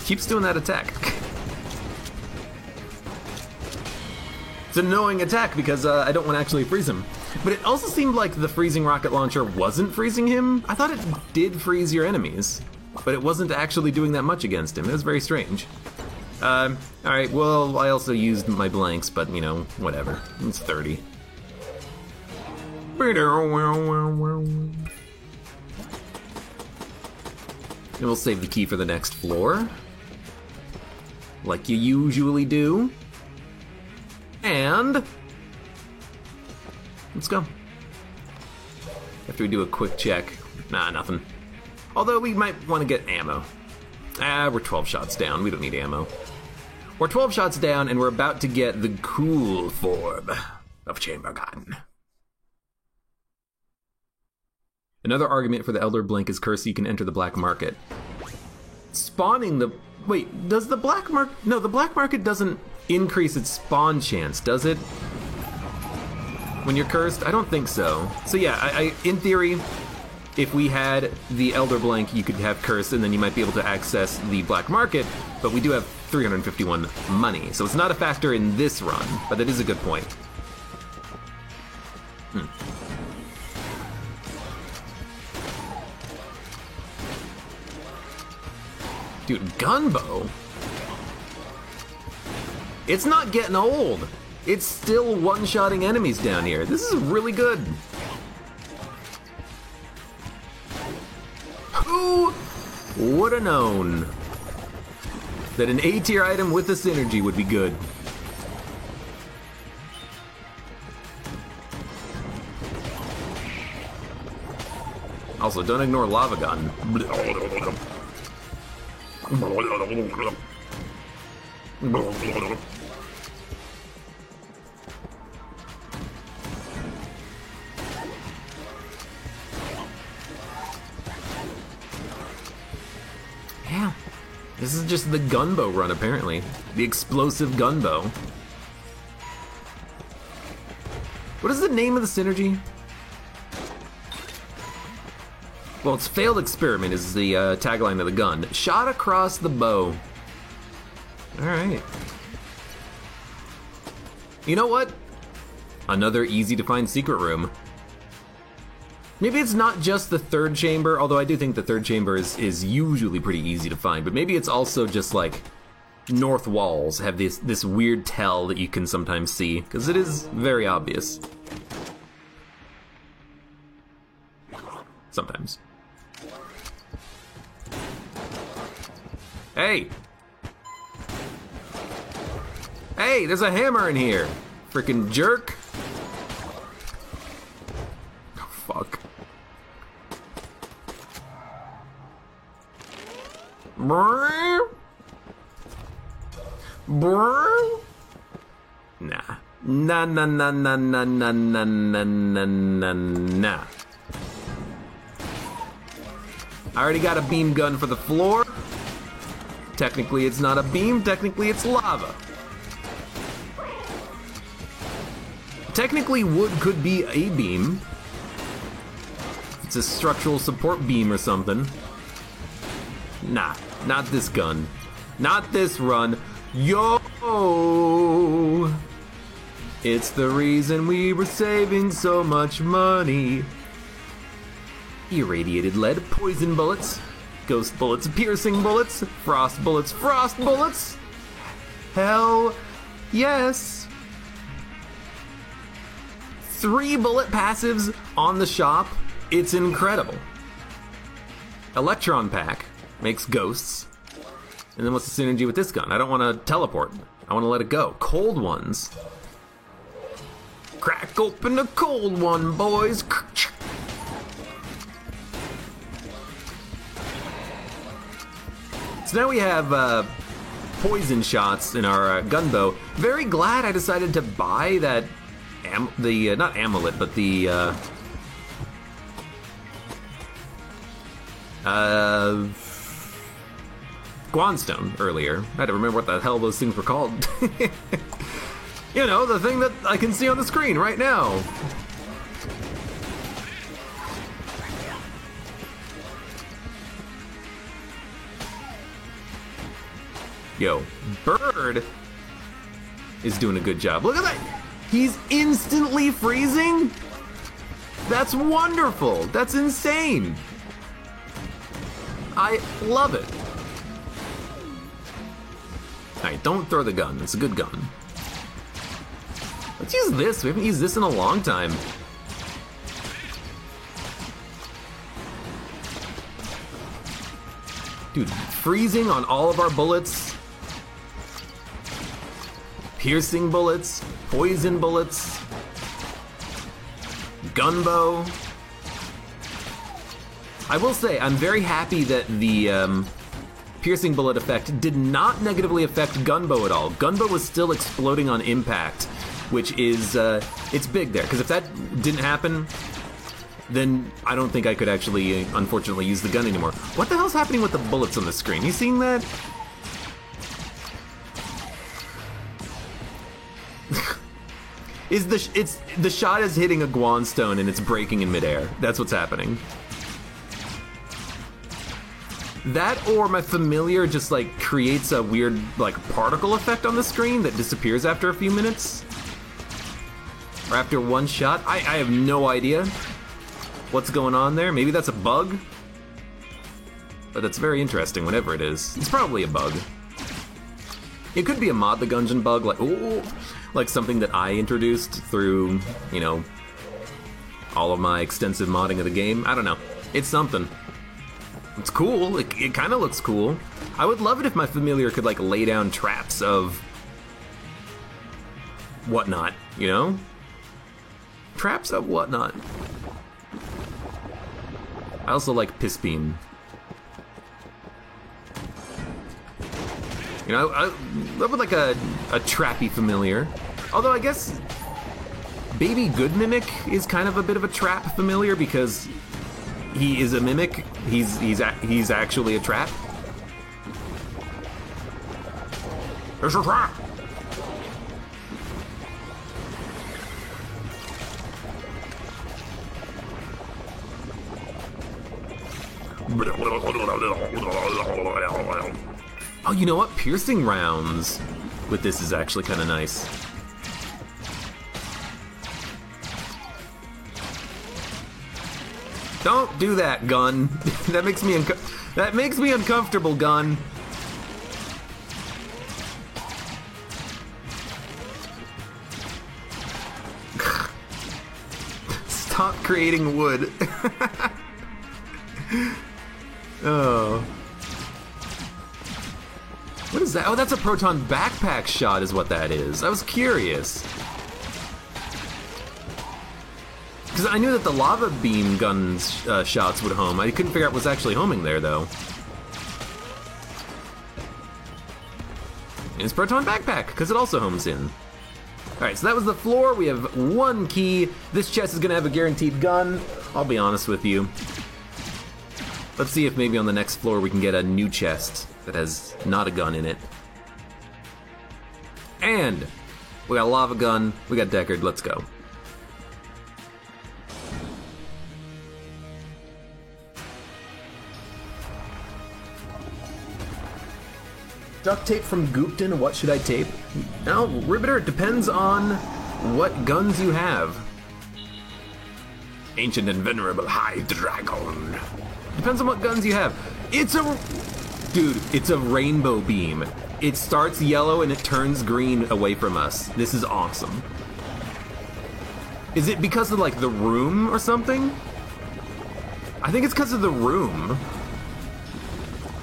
Keeps doing that attack. It's an annoying attack because I don't want to actually freeze him. But it also seemed like the freezing rocket launcher wasn't freezing him. I thought it did freeze your enemies, but it wasn't actually doing that much against him. It was very strange. Alright, well, I also used my blanks, but, you know, whatever. It's 30. And we'll save the key for the next floor. Like you usually do. And let's go. After we do a quick check. Nah, nothing. Although we might want to get ammo. We're 12 shots down. We don't need ammo. We're 12 shots down, and we're about to get the cool form of Chamber Gun. Another argument for the Elder Blink is curse, so you can enter the black market. Spawning the... Wait, does the black market... No, the black market doesn't increase its spawn chance, does it? When you're cursed? I don't think so. So yeah, in theory, if we had the Elder Blank, you could have curse, and then you might be able to access the black market, but we do have 351 money, so it's not a factor in this run, but that is a good point. Dude, Gunbow? It's not getting old. It's still one-shotting enemies down here. This is really good. Who would have known that an A-tier item with a synergy would be good? Also, don't ignore Lava Gun. Yeah, this is just the Gunbow run, apparently. The explosive Gunbow. What is the name of the synergy? Well, it's failed experiment is the tagline of the gun. Shot across the bow. Alright. You know what? Another easy to find secret room. Maybe it's not just the third chamber, although I do think the third chamber is usually pretty easy to find, but maybe it's also just like north walls have this weird tell that you can sometimes see, because it is very obvious. Sometimes. Hey! Hey, there's a hammer in here! Frickin' jerk! Oh, fuck. Brrr. Brrr. Nah. Nah, nah, nah, nah, nah, nah, nah, nah, nah, nah, nah. I already got a beam gun for the floor. Technically it's not a beam, technically it's lava. Technically wood could be a beam. It's a structural support beam or something. Nah, not this gun. Not this run. Yo! It's the reason we were saving so much money. Irradiated lead, poison bullets, ghost bullets, piercing bullets, frost bullets, frost bullets. Hell yes. 3 bullet passives on the shop. It's incredible. Electron pack makes ghosts. And then what's the synergy with this gun? I don't want to teleport. I want to let it go. Cold ones. Crack open a cold one, boys. So now we have poison shots in our gunbow. Very glad I decided to buy that, not amulet, but the Guanstone earlier. I had to remember what the hell those things were called. You know, the thing that I can see on the screen right now. Yo, Bird is doing a good job. Look at that! He's instantly freezing? That's wonderful! That's insane! I love it. Alright, don't throw the gun. It's a good gun. Let's use this. We haven't used this in a long time. Dude, freezing on all of our bullets. Piercing bullets. Poison bullets. Gunbow. I will say, I'm very happy that the piercing bullet effect did not negatively affect Gunbow at all. Gunbow was still exploding on impact, which is, it's big there. Because if that didn't happen, then I don't think I could actually, unfortunately, use the gun anymore. What the hell's happening with the bullets on the screen? You seeing that? The shot is hitting a Guanstone and it's breaking in midair. That's what's happening. That or my familiar just like creates a weird like particle effect on the screen that disappears after a few minutes. Or after one shot. I have no idea what's going on there. Maybe that's a bug. But that's very interesting, whatever it is. It's probably a bug. It could be a Mod the Gungeon bug, like, ooh, like something that I introduced through, you know, all of my extensive modding of the game. I don't know. It's something. It's cool. It kind of looks cool. I would love it if my familiar could, like, lay down traps of whatnot, you know? Traps of whatnot. I also like Piss Beam. You know, I love like a trappy familiar. Although I guess Baby Good Mimic is kind of a bit of a trap familiar because he is a mimic. He's actually a trap. There's a trap. Oh, you know what? Piercing rounds with this is actually kind of nice. Don't do that, gun. That makes me uncomfortable, gun. Stop creating wood. Oh. What is that? Oh, that's a proton backpack shot is what that is. I was curious. Because I knew that the lava beam guns shots would home. I couldn't figure out what's actually homing there, though. It's proton backpack, because it also homes in. Alright, so that was the floor. We have one key. This chest is going to have a guaranteed gun. I'll be honest with you. Let's see if maybe on the next floor we can get a new chest that has not a gun in it. And we got a lava gun, we got Deckard, let's go. Duct tape from Goopton, what should I tape? Now, Riveter, it depends on what guns you have. Ancient and venerable High Dragon. Depends on what guns you have. Dude, it's a rainbow beam. It starts yellow and it turns green away from us. This is awesome. Is it because of, like, the room or something? I think it's because of the room.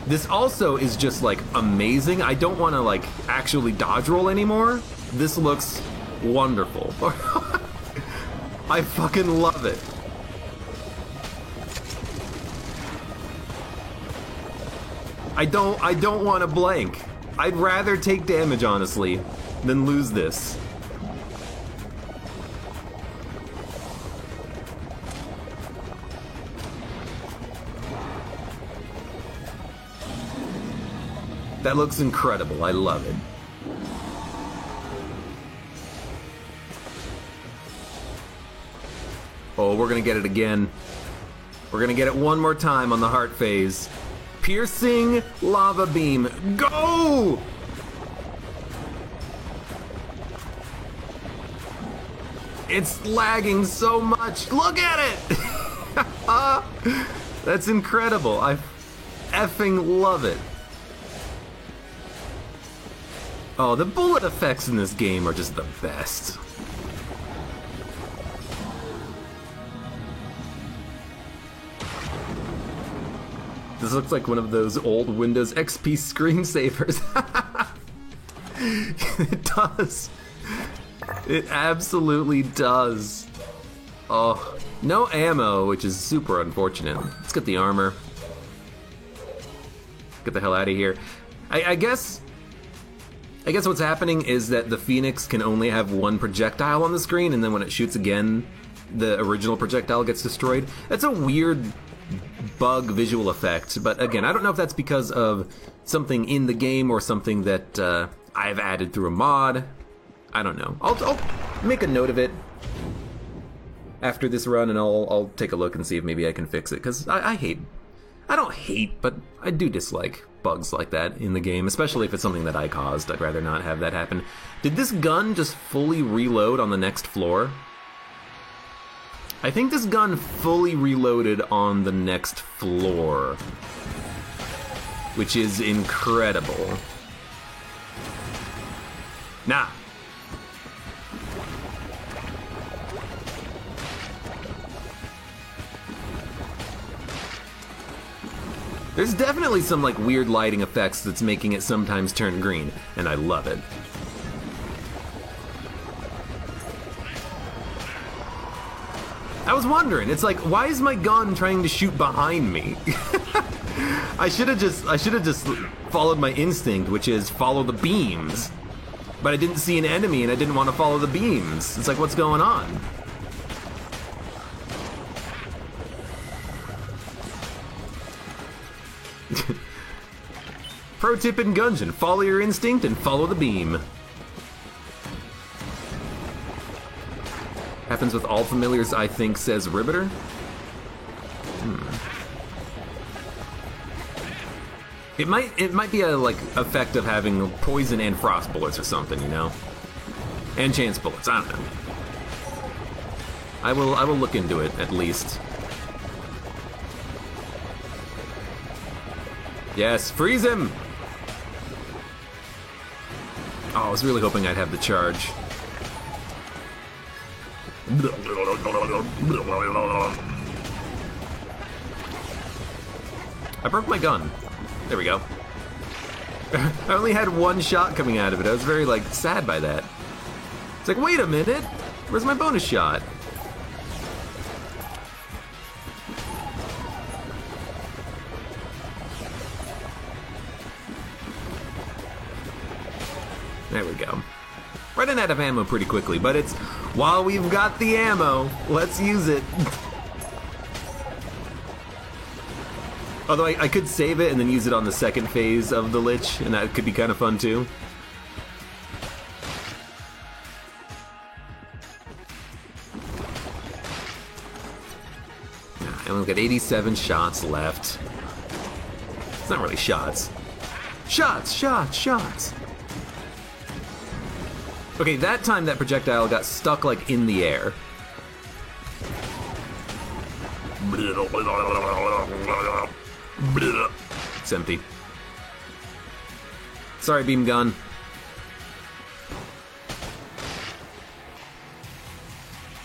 This also is just, like, amazing. I don't want to, like, actually dodge roll anymore. This looks wonderful. I fucking love it. I don't want to blank. I'd rather take damage, honestly, than lose this. That looks incredible. I love it. Oh, we're gonna get it again. We're gonna get it one more time on the heart phase. Piercing lava beam. Go! It's lagging so much. Look at it! That's incredible. I effing love it. Oh, the bullet effects in this game are just the best. This looks like one of those old Windows XP screensavers. It does. It absolutely does. Oh, no ammo, which is super unfortunate. Let's get the armor. Get the hell out of here. I guess what's happening is that the Phoenix can only have one projectile on the screen, and then when it shoots again, the original projectile gets destroyed. That's a weird bug visual effect, but again, I don't know if that's because of something in the game or something that I've added through a mod. I don't know. I'll make a note of it after this run, and I'll take a look and see if maybe I can fix it, because I don't hate, but I do dislike bugs like that in the game, especially if it's something that I caused. I'd rather not have that happen. Did this gun just fully reload on the next floor? I think this gun fully reloaded on the next floor, which is incredible. Nah. There's definitely some like weird lighting effects that's making it sometimes turn green, and I love it. I was wondering, it's like, why is my gun trying to shoot behind me? I should have just followed my instinct, which is follow the beams. But I didn't see an enemy and I didn't want to follow the beams. It's like, what's going on? Pro tip in Gungeon, follow your instinct and follow the beam. Happens with all familiars, I think, says Ribbiter. It might be a like effect of having poison and frost bullets or something, you know? And chance bullets, I don't know. I will look into it at least. Yes, freeze him! Oh, I was really hoping I'd have the charge. I broke my gun. There we go. I only had one shot coming out of it. I was very, like, sad by that. It's like, wait a minute! Where's my bonus shot? There we go. Running out of ammo pretty quickly, but it's, while we've got the ammo, let's use it. Although I could save it and then use it on the second phase of the Lich, and that could be kind of fun too. I only got 87 shots left. It's not really shots. Shots, shots, shots! Okay, that time that projectile got stuck, like, in the air. It's empty. Sorry, beam gun.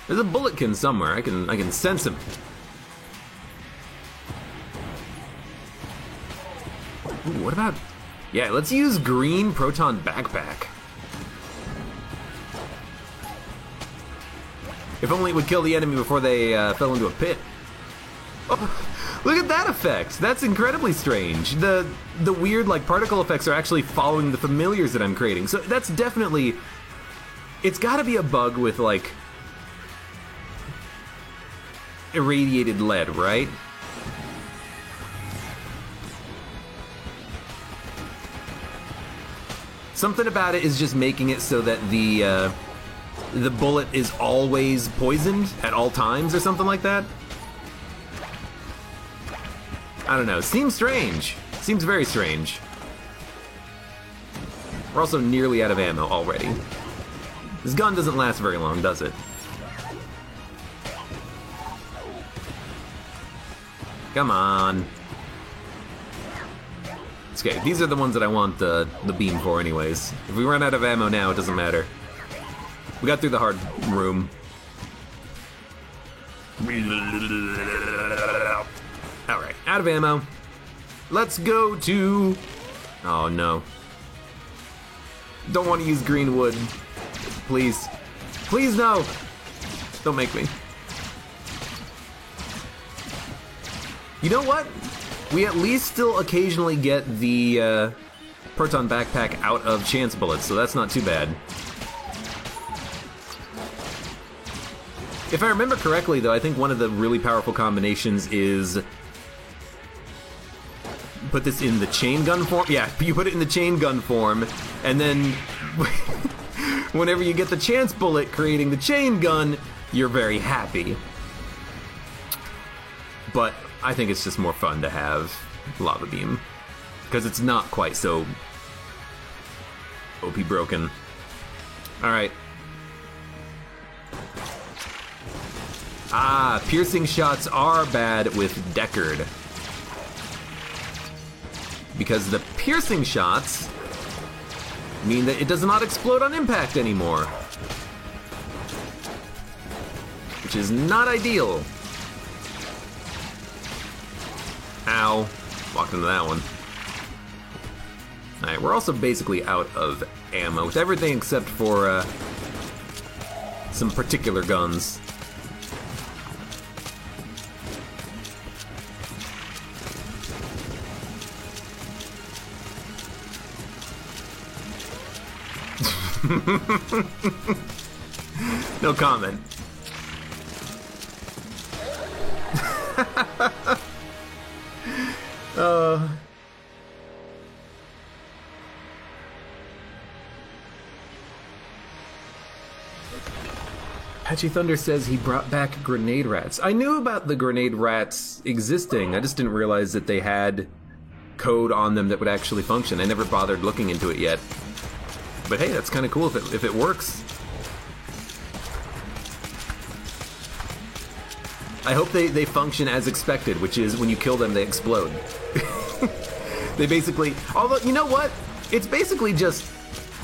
There's a bulletkin somewhere. I can sense him. Ooh, what about... Yeah, let's use green proton backpack. If only it would kill the enemy before they fell into a pit. Oh, look at that effect! That's incredibly strange. The weird, like, particle effects are actually following the familiars that I'm creating. So that's definitely... It's gotta be a bug with, like... irradiated lead, right? Something about it is just making it so that the bullet is always poisoned at all times or something like that. I don't know. Seems strange. Seems very strange. We're also nearly out of ammo already. This gun doesn't last very long, does it? Come on. Okay, these are the ones that I want the beam for anyways. If we run out of ammo now, it doesn't matter. We got through the hard room. Alright, out of ammo. Let's go to... Oh no. Don't want to use green wood. Please. Please no! Don't make me. You know what? We at least still occasionally get the Proton Backpack out of chance bullets, so that's not too bad. If I remember correctly, though, I think one of the really powerful combinations is... Put this in the chain gun form? Yeah, you put it in the chain gun form, and then whenever you get the chance bullet creating the chain gun, you're very happy. But I think it's just more fun to have Lava Beam, because it's not quite so OP broken. Alright. Ah, piercing shots are bad with Deckard. Because the piercing shots mean that it does not explode on impact anymore. Which is not ideal. Ow. Walked into that one. Alright, we're also basically out of ammo with everything except for some particular guns. No comment. Patchy Thunder says he brought back grenade rats. I knew about the grenade rats existing, I just didn't realize that they had code on them that would actually function. I never bothered looking into it yet. But hey, that's kind of cool if it works. I hope they function as expected, which is when you kill them, they explode. They basically... Although, you know what? It's basically just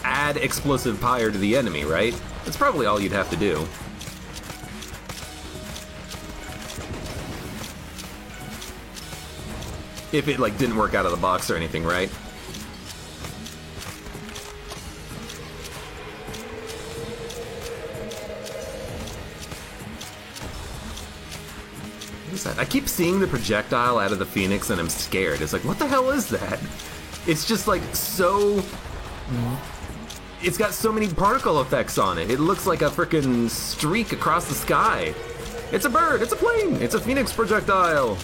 add explosive pyre to the enemy, right? That's probably all you'd have to do. If it, like, didn't work out of the box or anything, right? I keep seeing the projectile out of the Phoenix and I'm scared. It's like, what the hell is that? It's just like so... It's got so many particle effects on it. It looks like a frickin' streak across the sky. It's a bird, it's a plane, it's a Phoenix projectile.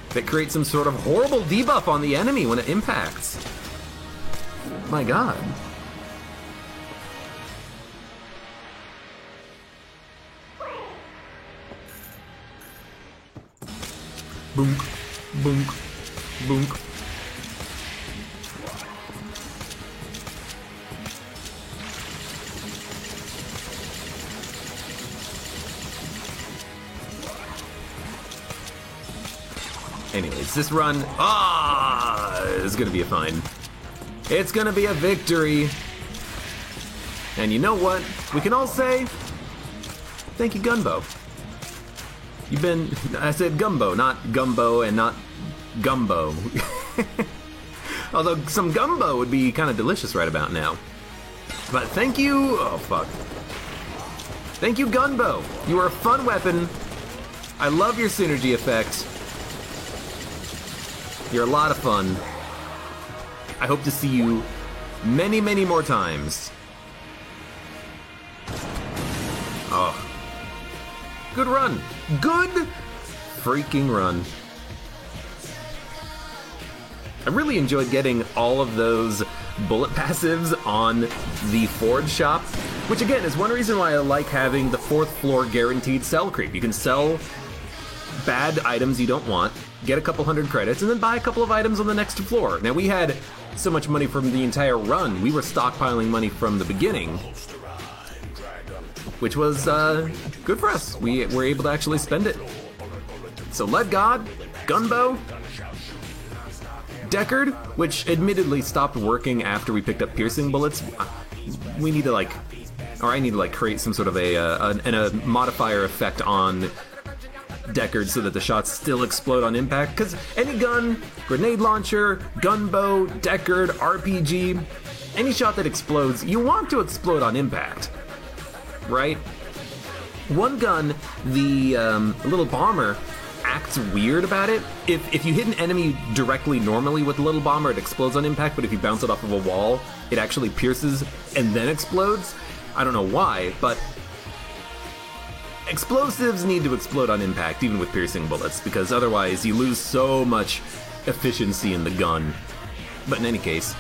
That creates some sort of horrible debuff on the enemy when it impacts. My god. Boonk, boonk, boonk. Anyways, this run, is gonna be a fine. It's gonna be a victory. And you know what? We can all say, thank you, Gunbo. You've been, I said gumbo, not gumbo and not gumbo. Although some gumbo would be kind of delicious right about now. But thank you, oh fuck. Thank you, Gunbo. You are a fun weapon. I love your synergy effect. You're a lot of fun. I hope to see you many, many more times. Oh. Good run. Good freaking run. I really enjoyed getting all of those bullet passives on the Forge shop, which again is one reason why I like having the 4th floor guaranteed sell creep. You can sell bad items you don't want, get a couple hundred credits, and then buy a couple of items on the next floor. Now, we had so much money from the entire run, we were stockpiling money from the beginning, which was good for us. We were able to actually spend it. So Lead God, Gunbow, Deckard, which admittedly stopped working after we picked up piercing bullets. We need to I need to create some sort of a modifier effect on Deckard so that the shots still explode on impact, because any gun, grenade launcher, gunbow, Deckard, RPG, any shot that explodes, you want to explode on impact, right? One gun, the little bomber, acts weird about it. If you hit an enemy directly normally with the little bomber, it explodes on impact, but if you bounce it off of a wall, it actually pierces and then explodes. I don't know why, but explosives need to explode on impact, even with piercing bullets, because otherwise you lose so much efficiency in the gun. But in any case,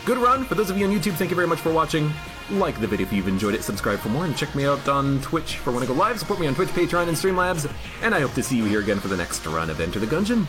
good run. For those of you on YouTube, thank you very much for watching. Like the video if you've enjoyed it, subscribe for more, and check me out on Twitch for when I go live. Support me on Twitch, Patreon, and Streamlabs, and I hope to see you here again for the next run of Enter the Gungeon.